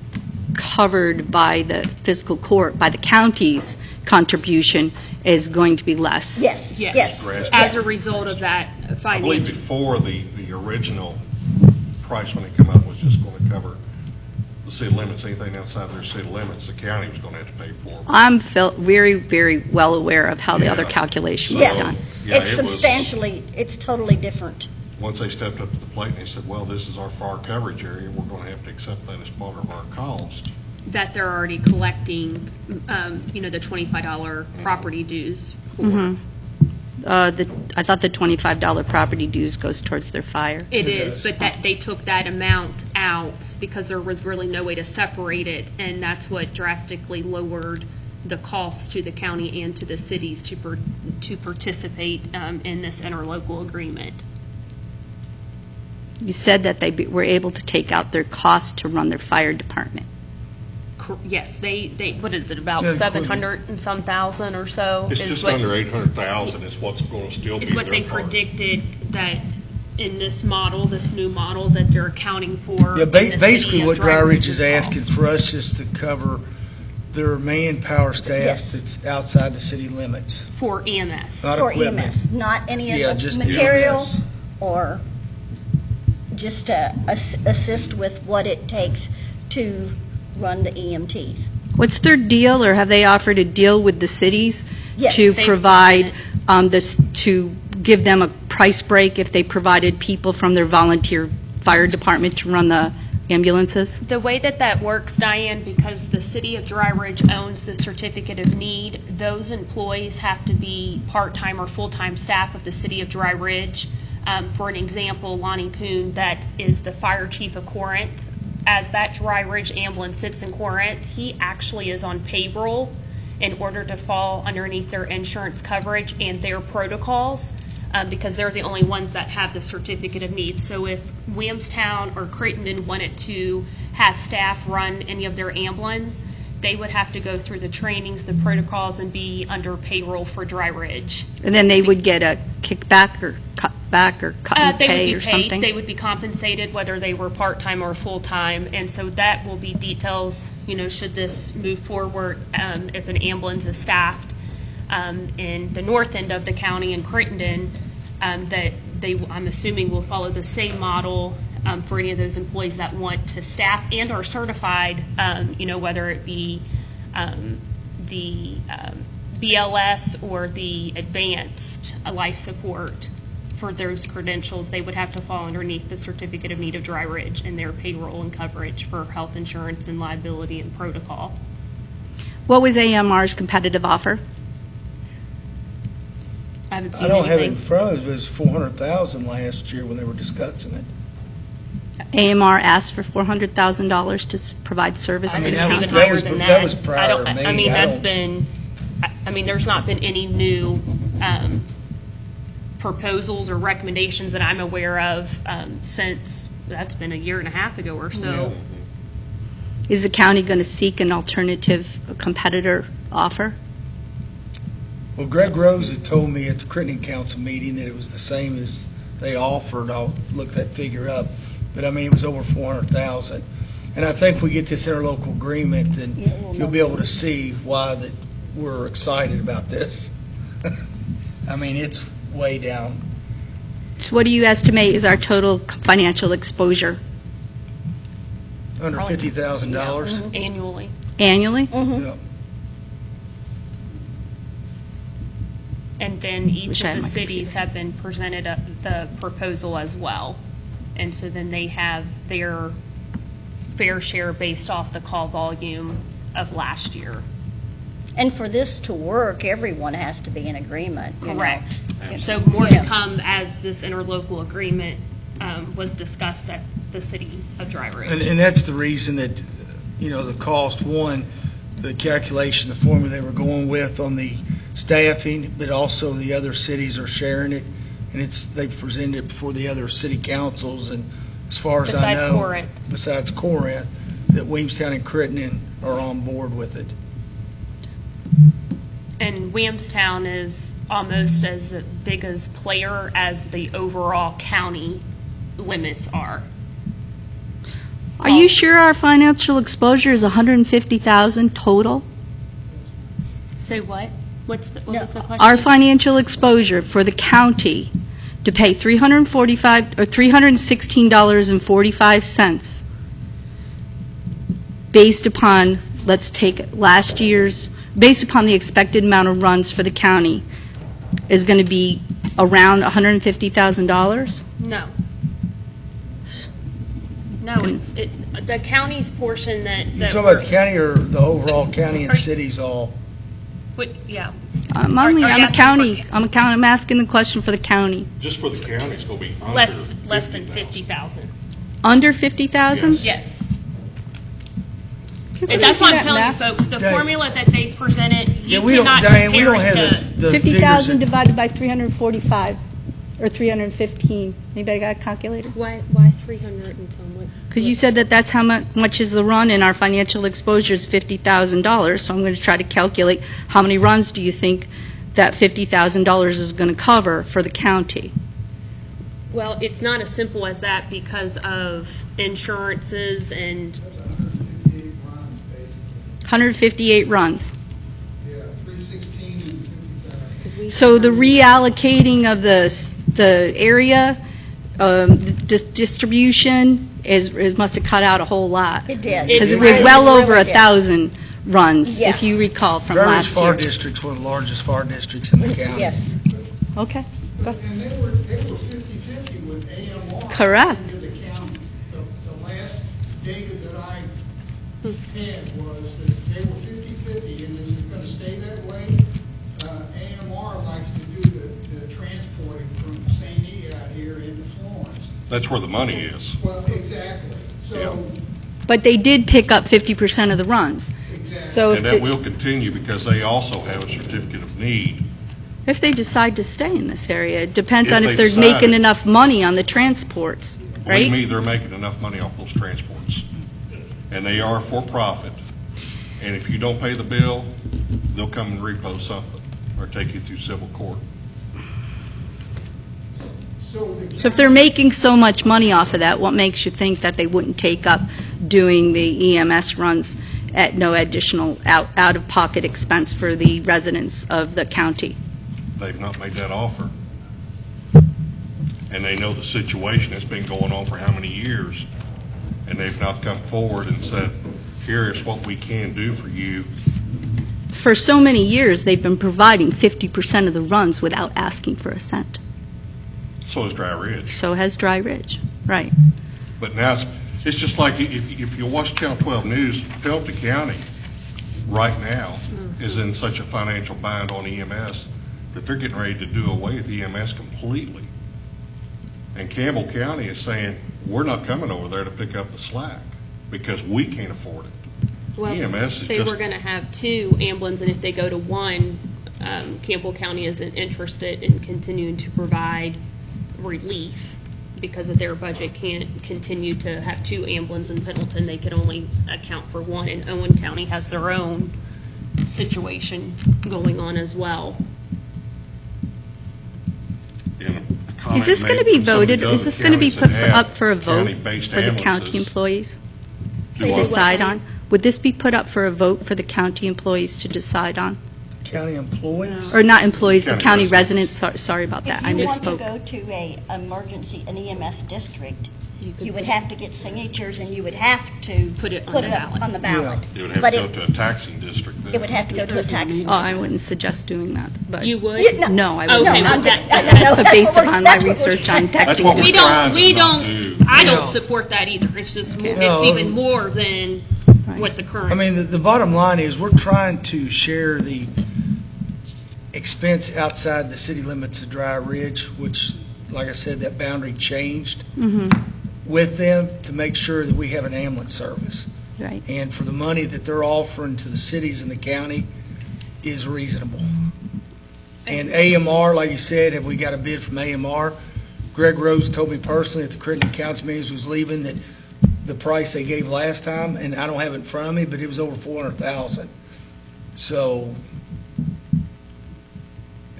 S12: covered by the fiscal court, by the county's contribution, is going to be less.
S7: Yes,
S1: Yes.
S7: yes.
S1: As
S7: yes.
S1: a result of that
S6: I believe
S1: financial.
S6: before the original price when it came up was just going to cover the city limits, anything outside their city limits, the county was going to have to pay for.
S12: I'm very, very well aware of how the other
S6: Yeah.
S12: calculation was
S7: Yeah.
S12: done.
S6: Yeah,
S7: It's
S6: it was-
S7: substantially, it's totally different.
S6: Once they stepped up to the plate and they said, well, this is our fire coverage area, we're going to have to accept that as part of our cost.
S1: That they're already collecting, the $25 property dues for.
S12: I thought the $25 property dues goes towards their fire.
S1: It
S2: It
S1: is,
S2: does.
S1: but that, they took that amount out because there was really no way to separate it, and that's what drastically lowered the cost to the county and to the cities to participate in this interlocal agreement.
S12: You said that they were able to take out their cost to run their fire department.
S1: Yes, they, what is it, about
S2: Yeah,
S1: 700 and some thousand or so?
S6: It's
S1: is
S6: just
S1: what-
S6: under 800,000 is what's going to still be
S1: Is what
S6: their
S1: they
S6: part.
S1: predicted that in this model, this new model, that they're accounting for.
S2: Yeah,
S1: in the city
S2: basically
S1: of
S2: what Dry Ridge is
S1: Ridge's
S2: asking
S1: cost.
S2: for us is to cover their manpower staff
S7: Yes.
S2: that's outside the city limits.
S1: For EMS.
S2: Not
S7: For
S2: equipment.
S7: EMS, not any
S2: Yeah,
S7: of the
S2: just
S7: material
S2: EMS.
S7: or just to assist with what it takes to run the EMTs.
S12: What's their deal, or have they offered a deal with the cities
S7: Yes.
S12: to
S1: They've
S12: provide to give them a price break if they provided people from their volunteer fire department to run the ambulances?
S1: The way that works, Diane, because the city of Dry Ridge owns the certificate of need, those employees have to be part-time or full-time staff of the city of Dry Ridge. For an example, Lonnie Kuhn, that is the fire chief of Corinth, as that Dry Ridge ambulance sits in Corinth, he actually is on payroll in order to fall underneath their insurance coverage and their protocols, because they're the only ones that have the certificate of need. So if Williamstown or Crittenden wanted to have staff run any of their ambulance, they would have to go through the trainings, the protocols, and be under payroll for Dry Ridge.
S12: And then they would get a kickback or cut back or cut in
S1: They would
S12: pay
S1: be
S12: or
S1: paid.
S12: something?
S1: They would be compensated whether they were part-time or full-time, and so that will be details, should this move forward, if an ambulance is staffed in the north end of the county in Crittenden, that they, I'm assuming, will follow the same model for any of those employees that want to staff and are certified, whether it be the BLS or the advanced life support. For those credentials, they would have to fall underneath the Certificate of Need of Dry Ridge and their payroll and coverage for health insurance and liability and protocol.
S12: What was AMR's competitive offer?
S1: I haven't seen
S2: I don't have it in
S1: anything.
S2: front of me, but it was 400,000 last year when they were discussing it.
S12: AMR asked for $400,000 to provide service.
S2: I
S12: for
S2: mean,
S12: the
S1: It's
S2: that
S12: county.
S1: even
S2: was-
S1: higher than
S2: that
S1: that.
S2: was prior
S1: I don't-
S2: to me.
S1: I mean,
S2: I
S1: that's
S2: don't-
S1: been, there's not been any new proposals or recommendations that I'm aware of since, that's been a year and a half ago or so.
S12: Is the county going to seek an alternative competitor offer?
S2: Well, Greg Rose had told me at the Crittenden Council meeting that it was the same as they offered. I'll look that figure up. But I mean, it was over 400,000. And I think if we get this interlocal agreement, then
S7: Yeah, we'll
S2: you'll
S7: know.
S2: be able to see why that we're excited about this. I mean, it's way down.
S12: So what do you estimate is our total financial exposure
S2: Under $50,000.
S1: Annually.
S12: annually?
S2: Yeah.
S1: And then each
S12: Wish I had
S1: of the
S12: my
S1: cities have been presented the proposal as well. And so then they have their fair share based off the call volume of last year.
S7: And for this to work, everyone has to be in agreement. you know.
S1: Correct. So more to
S7: Yeah.
S1: come as this interlocal agreement was discussed at the city of Dry Ridge.
S2: And that's the reason that, the cost, one, the calculation, the formula they were going with on the staffing, but also the other cities are sharing it and they've presented it before the other city councils, and as far as I know, besides Corinth, that Williamstown and Crittenden are on board with it.
S1: And Williamstown is almost as big as player as the overall county limits are.
S12: Are you sure our financial exposure is $150,000 total?
S1: So what? What was the question?
S12: Our financial exposure for the county to pay $316.45 based upon, let's take last year's, based upon the expected amount of runs for the county, is going to be around $150,000?
S1: No. No, the county's portion that.
S2: You talking about the county or the overall county and cities all?
S1: Yeah.
S12: I'm asking the question for the county.
S6: Just for the county, it's going to be under
S1: Less than 50,000.
S12: Under 50,000?
S1: Yes. And that's why I'm telling you folks, the formula that they presented, you cannot compare it to.
S2: We don't have the
S12: 50,000 divided by 345 or 315. Anybody got a calculator?
S1: Why 300 and some?
S12: Because you said that's how much is the run, and our financial exposure is $50,000. So I'm going to try to calculate how many runs do you think that $50,000 is going to cover for the county?
S1: Well, it's not as simple as that because of insurances and.
S12: 158 runs.
S13: Yeah, 316 and 55.
S12: So the reallocating of the area distribution must have cut out a whole lot.
S7: It did.
S12: Because it
S7: really,
S12: was well over
S7: really
S12: 1,000 runs,
S7: Yeah.
S12: if you recall from
S2: Fairleigh
S12: last
S2: Fire
S12: year.
S2: District's one of the largest fire districts in the county.
S7: Yes.
S12: Okay. Go.
S13: And they were 50-50 with AMR.
S12: Correct.
S13: Into the county. The last data that I had was that they were 50-50, and is it going to stay that way? AMR likes to do the transporting from St. E out here into Florence.
S6: That's where the money is.
S13: Well, exactly. So,
S12: But they did pick up 50% of the runs. So
S6: And that will continue because they also have a certificate of need.
S12: if they decide to stay in this area, it depends
S6: If
S12: on
S6: they
S12: if they're
S6: decide
S12: making
S6: it.
S12: enough money on the transports,
S6: Believe me,
S12: right?
S6: they're making enough money off those transports. And they are for profit. And if you don't pay the bill, they'll come and repo something or take you through civil court.
S13: so the
S12: So if they're making so much money off of that, what makes you think that they wouldn't take up doing the EMS runs at no additional out-of-pocket expense for the residents of the county?
S6: They've not made that offer. And they know the situation has been going on for how many years. And they've not come forward and said, here is what we can do for you.
S12: For so many years, they've been providing 50% of the runs without asking for a cent.
S6: So is Dry Ridge.
S12: So has Dry Ridge, right?
S6: But now it's just like if you watch Channel 12 News, Pelton County right now is in such a financial bind on EMS that they're getting ready to do away with EMS completely. And Campbell County is saying, we're not coming over there to pick up the slack because we can't afford it.
S1: Well,
S6: EMS is
S1: they
S6: just,
S1: were going to have 2 ambulance, and if they go to 1, Campbell County isn't interested in continuing to provide relief because of their budget can't continue to have 2 ambulance in Pendleton. They can only account for 1, and Owen County has their own situation going on as well.
S12: Is this going to be voted, is this going to be put up for a vote for the county employees to decide on? Would this be put up for a vote for the county employees to decide on?
S2: County employees?
S12: Or not employees, but
S6: County
S12: county residents, sorry about that, I
S7: If you want to
S12: misspoke.
S7: go to an EMS district, you would have to get signatures, and you would have to
S1: Put it on
S7: put
S1: the
S7: it up
S1: ballot.
S7: on the ballot.
S6: it would have
S7: But
S6: to go to a taxing district then.
S7: It would have to go to a tax.
S12: Oh, I wouldn't suggest doing that, but.
S1: You would?
S12: No, I
S1: Okay,
S12: would
S1: well,
S12: not.
S1: that-
S12: Based upon my research on
S6: That's
S12: taxing.
S6: what we're
S1: We
S6: trying
S1: don't,
S6: to not do.
S1: I
S2: No.
S1: don't support that either. It's just,
S2: No.
S1: it's even more than what the current.
S2: I mean, the bottom line is, we're trying to share the expense outside the city limits of Dry Ridge, which, like I said, that boundary changed with them to make sure that we have an ambulance service.
S12: Right.
S2: And for the money that they're offering to the cities and the county is reasonable. And AMR, like you said, have we got a bid from AMR? Greg Rose told me personally at the Crittenden Council meetings was leaving that the price they gave last time, and I don't have it in front of me, but it was over 400,000. So,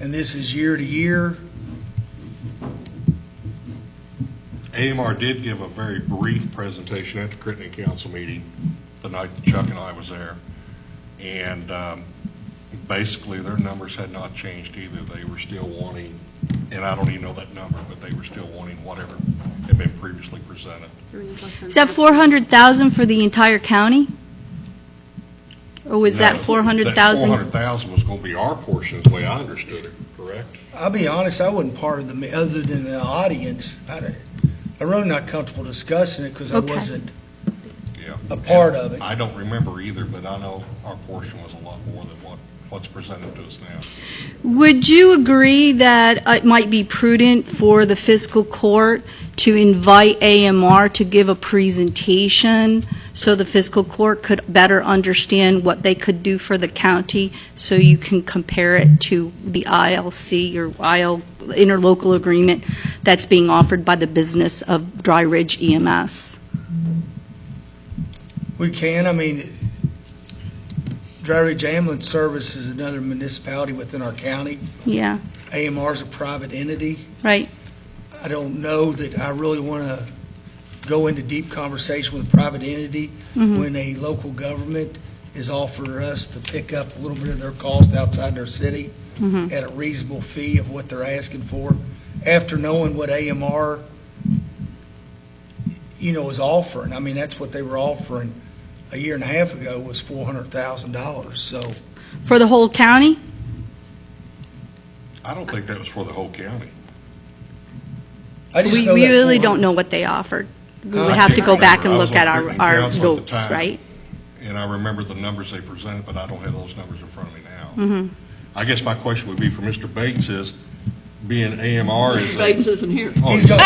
S2: and this is year to year.
S6: AMR did give a very brief presentation at the Crittenden Council meeting the night that Chuck and I was there. And basically, their numbers had not changed either. They were still wanting, and I don't even know that number, but they were still wanting whatever had been previously presented.
S12: Is that 400,000 for the entire county? Or was that
S6: That
S12: 400,000?
S6: 400,000 was going to be our portion, is the way I understood it, correct?
S2: I'll be honest, I wasn't part of the, other than the audience. I'm really not comfortable discussing it because I
S12: Okay.
S2: wasn't
S6: Yeah.
S2: a part of it.
S6: I don't remember either, but I know our portion was a lot more than what's presented to us now.
S12: Would you agree that it might be prudent for the fiscal court to invite AMR to give a presentation so the fiscal court could better understand what they could do for the county, so you can compare it to the ILC or interlocal agreement that's being offered by the business of Dry Ridge EMS?
S2: We can, I mean, Dry Ridge Ambulance Service is another municipality within our county.
S12: Yeah,
S2: AMR is a private entity.
S12: right.
S2: I don't know that I really want to go into deep conversation with a private entity when a local government is offering us to pick up a little bit of their cost outside their city at a reasonable fee of what they're asking for. After knowing what AMR, is offering, I mean, that's what they were offering a year and a half ago was $400,000. So
S12: For the whole county?
S6: I don't think that was for the whole county.
S2: I just
S12: We
S2: know that
S12: really
S2: 400
S12: don't know what they offered. We would
S2: I
S12: have to
S2: can't
S12: go back and
S6: remember. I was
S12: look at
S6: on Crittenden
S12: our
S6: Council at the
S12: notes,
S6: time.
S12: right?
S6: And I remember the numbers they presented, but I don't have those numbers in front of me now. I guess my question would be for Mr. Bates is, being AMR is
S5: Bates isn't here.
S6: Oh,
S2: He's gone,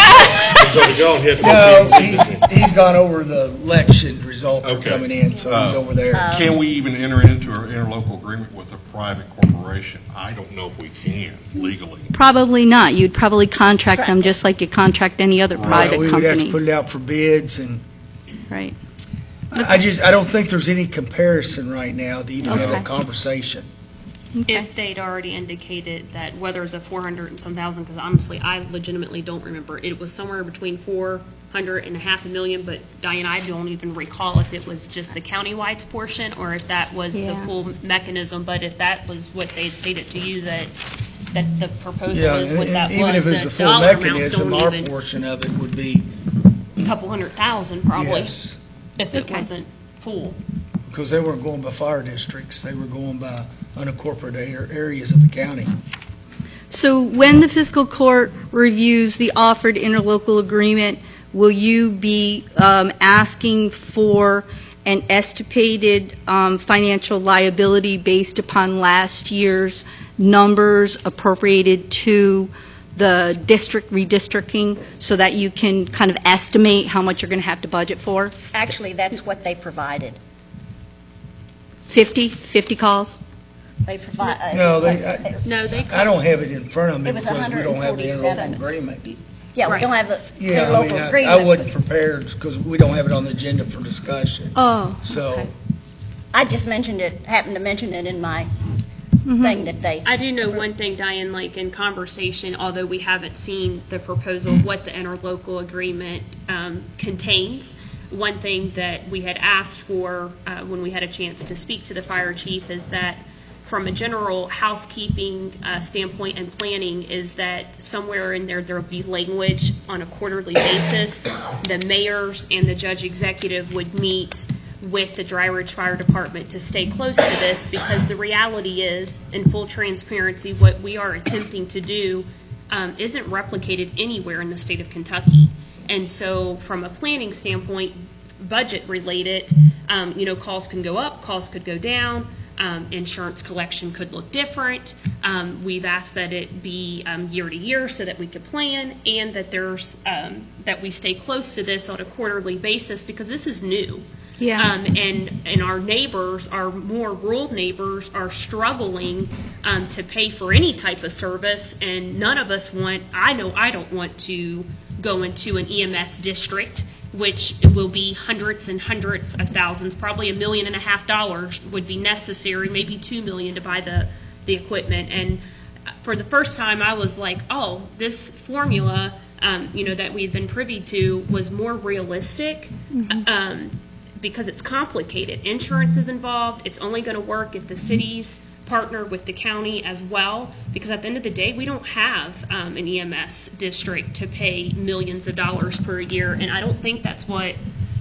S2: he's gone over the election results are
S6: Okay.
S2: coming in, so he's over there.
S6: Can we even enter into an interlocal agreement with a private corporation? I don't know if we can legally.
S12: Probably not. You'd probably contract them just like you contract any other private
S2: We would have to put
S12: company.
S2: it out for bids, and
S12: Right.
S2: I don't think there's any comparison right now to even have a
S12: Okay.
S2: conversation.
S1: If they'd already indicated that whether the 400 and some thousand, because honestly, I legitimately don't remember. It was somewhere between 400 and $500,000, but Diane, I don't even recall if it was just the countywide portion or if that was the
S12: Yeah.
S1: full mechanism. But if that was what they'd stated to you, that the proposal
S2: Yeah,
S1: is what that
S2: and even
S1: was,
S2: if it's
S1: the
S2: the full
S1: dollar amounts
S2: mechanism,
S1: don't
S2: our
S1: even,
S2: portion of it would be,
S1: a couple $100,000 probably,
S2: yes,
S1: if it
S12: Okay.
S1: wasn't full.
S2: because they weren't going by fire districts, they were going by unincorporated areas of the county.
S12: So when the fiscal court reviews the offered interlocal agreement, will you be asking for an estimated financial liability based upon last year's numbers appropriated to the district redistricting so that you can kind of estimate how much you're going to have to budget for?
S7: Actually, that's what they provided.
S12: 50 calls?
S7: They provide.
S2: No,
S1: No, they
S2: I don't have it in front of me
S7: It was
S2: because we don't have the interlocal
S7: 147.
S2: agreement.
S7: Yeah, we
S1: Right.
S7: don't have the
S2: Yeah, I mean,
S7: interlocal
S2: I
S7: agreement.
S2: wasn't prepared because we don't have it on the agenda for discussion.
S12: Oh,
S2: So,
S12: okay.
S7: I just mentioned it, happened to mention it in my thing that they.
S1: I do know one thing, Diane, like in conversation, although we haven't seen the proposal, what the interlocal agreement contains. One thing that we had asked for when we had a chance to speak to the fire chief is that from a general housekeeping standpoint and planning is that somewhere in there will be language on a quarterly basis. The mayors and the judge executive would meet with the Dry Ridge Fire Department to stay close to this, because the reality is, in full transparency, what we are attempting to do isn't replicated anywhere in the state of Kentucky. And so from a planning standpoint, budget related, calls can go up, calls could go down, insurance collection could look different. We've asked that it be year to year so that we could plan, and that that we stay close to this on a quarterly basis, because this is new.
S12: Yeah.
S1: And our neighbors, our more rural neighbors, are struggling to pay for any type of service, and none of us want, I know I don't want to go into an EMS district, which will be hundreds and hundreds of thousands, probably $1.5 million would be necessary, maybe $2 million to buy the equipment. And for the first time, I was like, oh, this formula, that we've been privy to was more realistic. Because it's complicated. Insurance is involved. It's only going to work if the cities partner with the county as well, because at the end of the day, we don't have an EMS district to pay millions of dollars per year, and I don't think that's what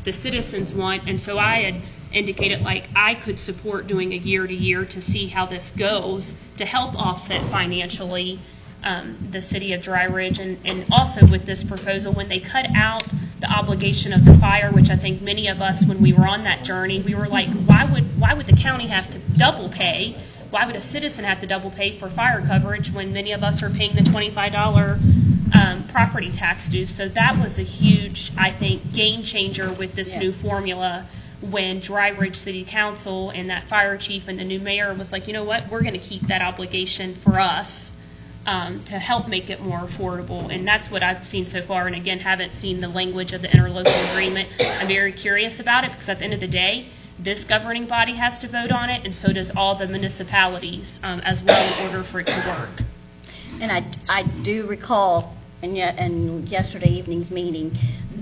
S1: the citizens want. And so I had indicated I could support doing a year-to-year to see how this goes to help offset financially the city of Dry Ridge, and also with this proposal, when they cut out the obligation of the fire, which I think many of us, when we were on that journey, we were like, why would the county have to double pay? Why would a citizen have to double pay for fire coverage when many of us are paying the $25 property tax due? So that was a huge, I think, game changer with this new formula, when Dry Ridge City Council and that fire chief and the new mayor was like, you know what, we're going to keep that obligation for us. To help make it more affordable, and that's what I've seen so far. And again, haven't seen the language of the interlocal agreement. I'm very curious about it, because at the end of the day, this governing body has to vote on it, and so does all the municipalities as well, in order for it to work.
S7: And I do recall in yesterday evening's meeting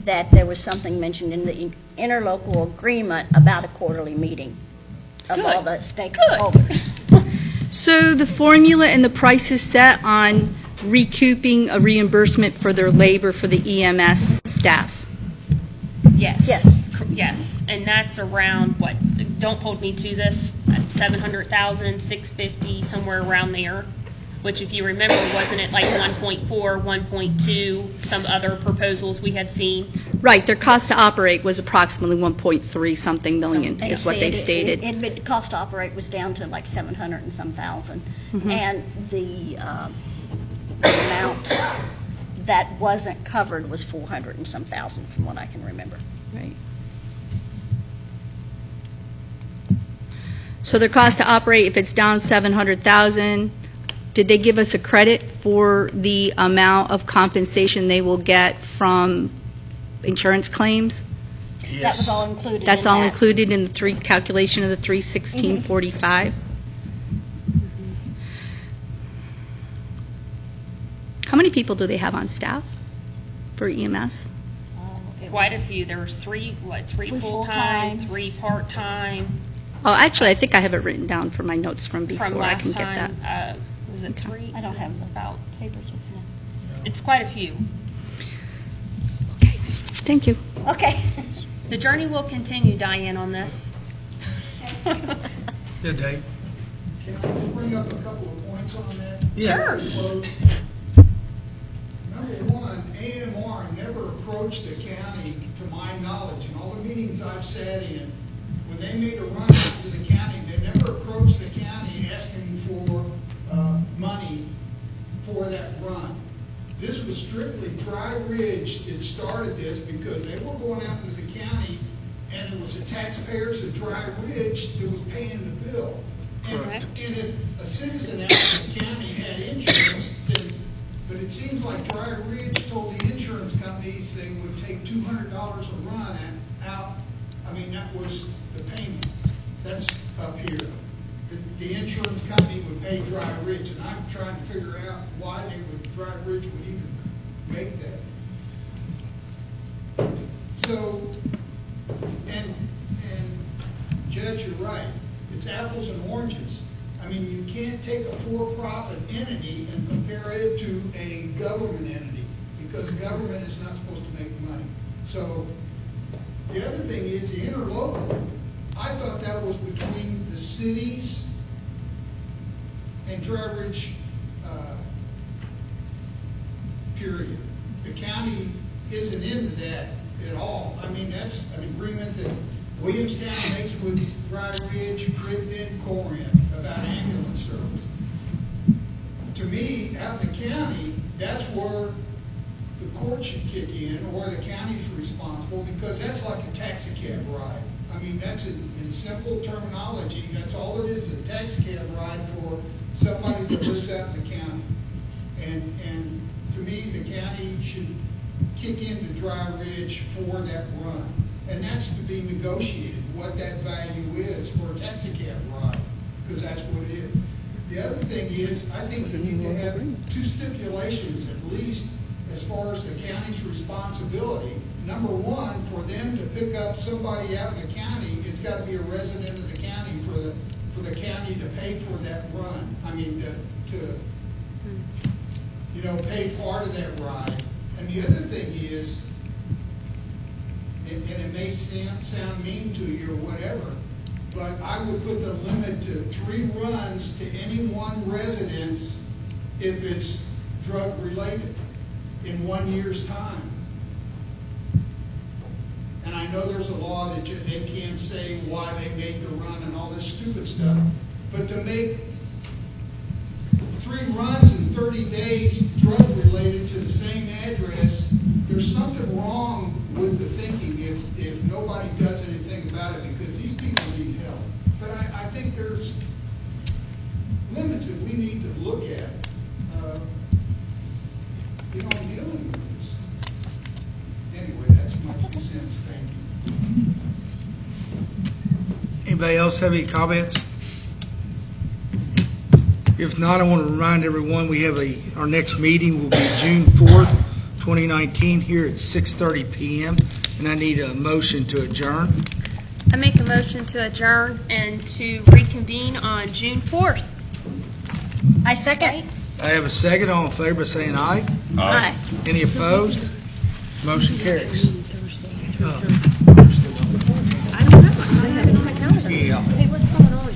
S7: that there was something mentioned in the interlocal agreement about a quarterly meeting of all the stakeholders.
S12: So the formula and the price is set on recouping a reimbursement for their labor for the EMS staff?
S1: Yes.
S7: Yes.
S1: Yes, and that's around, what, don't hold me to this, 700,000, 650, somewhere around there, which, if you remember, wasn't it like 1.4, 1.2, some other proposals we had seen?
S12: Right, their cost to operate was approximately 1.3 something million, is what they stated.
S7: The cost to operate was down to like 700 and some thousand. And the amount that wasn't covered was 400 and some thousand, from what I can remember.
S12: Right. So their cost to operate, if it's down 700,000, did they give us a credit for the amount of compensation they will get from insurance claims?
S2: Yes.
S7: That was all included.
S12: That's
S7: in
S12: all
S7: that.
S12: included in the calculation of the 316.45? How many people do they have on staff for EMS?
S1: Quite a few. There was three full-time,
S7: full-times.
S1: 3 part-time.
S12: Oh, actually, I think I have it written down from my notes from before.
S1: From
S12: I can
S1: last
S12: get
S1: time,
S12: that.
S1: was it 3?
S7: I don't have the
S1: About,
S7: papers with me.
S1: it's quite a few.
S12: Okay, thank you.
S7: Okay.
S1: The journey will continue, Diane, on this.
S2: Yeah, Dave?
S13: Can I just bring up a couple of points on that?
S1: Sure.
S13: Number one, AMR never approached the county, to my knowledge, in all the meetings I've sat in. When they made a run to the county, they never approached the county asking for money for that run. This was strictly Dry Ridge that started this, because they were going out to the county, and it was the taxpayers of Dry Ridge that was paying the bill.
S1: Correct.
S13: And if a citizen out in the county had insurance, then, but it seems like Dry Ridge told the insurance companies they would take $200 a run out. I mean, that was the payment. That's up here. The insurance company would pay Dry Ridge, and I'm trying to figure out why Dry Ridge would even make that. So, and Judge, you're right. It's apples and oranges. I mean, you can't take a for-profit entity and compare it to a government entity, because government is not supposed to make money. So the other thing is the interlocal. I thought that was between the cities and Dry Ridge, period. The county isn't into that at all. I mean, that's an agreement that Williamstown makes with Dry Ridge, Crittenden, Corinth about ambulance service. To me, out in the county, that's where the court should kick in, or the county's responsible, because that's like a taxi cab ride. I mean, that's in simple terminology, that's all it is, a taxi cab ride for somebody that lives out in the county. And to me, the county should kick into Dry Ridge for that run. And that's to be negotiated, what that value is for a taxi cab ride, because that's what it is. The other thing is, I think you need to have two stipulations at least as far as the county's responsibility. Number one, for them to pick up somebody out in the county, it's got to be a resident of the county for the county to pay for that run. I mean, to pay part of that ride. And the other thing is, and it may sound mean to you or whatever, but I would put the limit to 3 runs to any one resident if it's drug related in 1 year's time. And I know there's a law that they can't say why they made the run and all this stupid stuff, but to make 3 runs in 30 days drug related to the same address, there's something wrong with the thinking if nobody does anything about it, because these people need help. But I think there's limits that we need to look at, dealing with this. Anyway, that's my 2 cents. Thank you.
S2: Anybody else have any comments? If not, I want to remind everyone we have our next meeting will be June 4th, 2019, here at 6:30 p.m. And I need a motion to adjourn.
S1: I make a motion to adjourn and to reconvene on June 4th.
S7: I second.
S2: I have a second. All in favor by saying aye.
S7: Aye.
S2: Any opposed? Motion carries.
S1: I don't know. I have it on my calendar.
S2: Yeah.
S1: Hey, what's going on?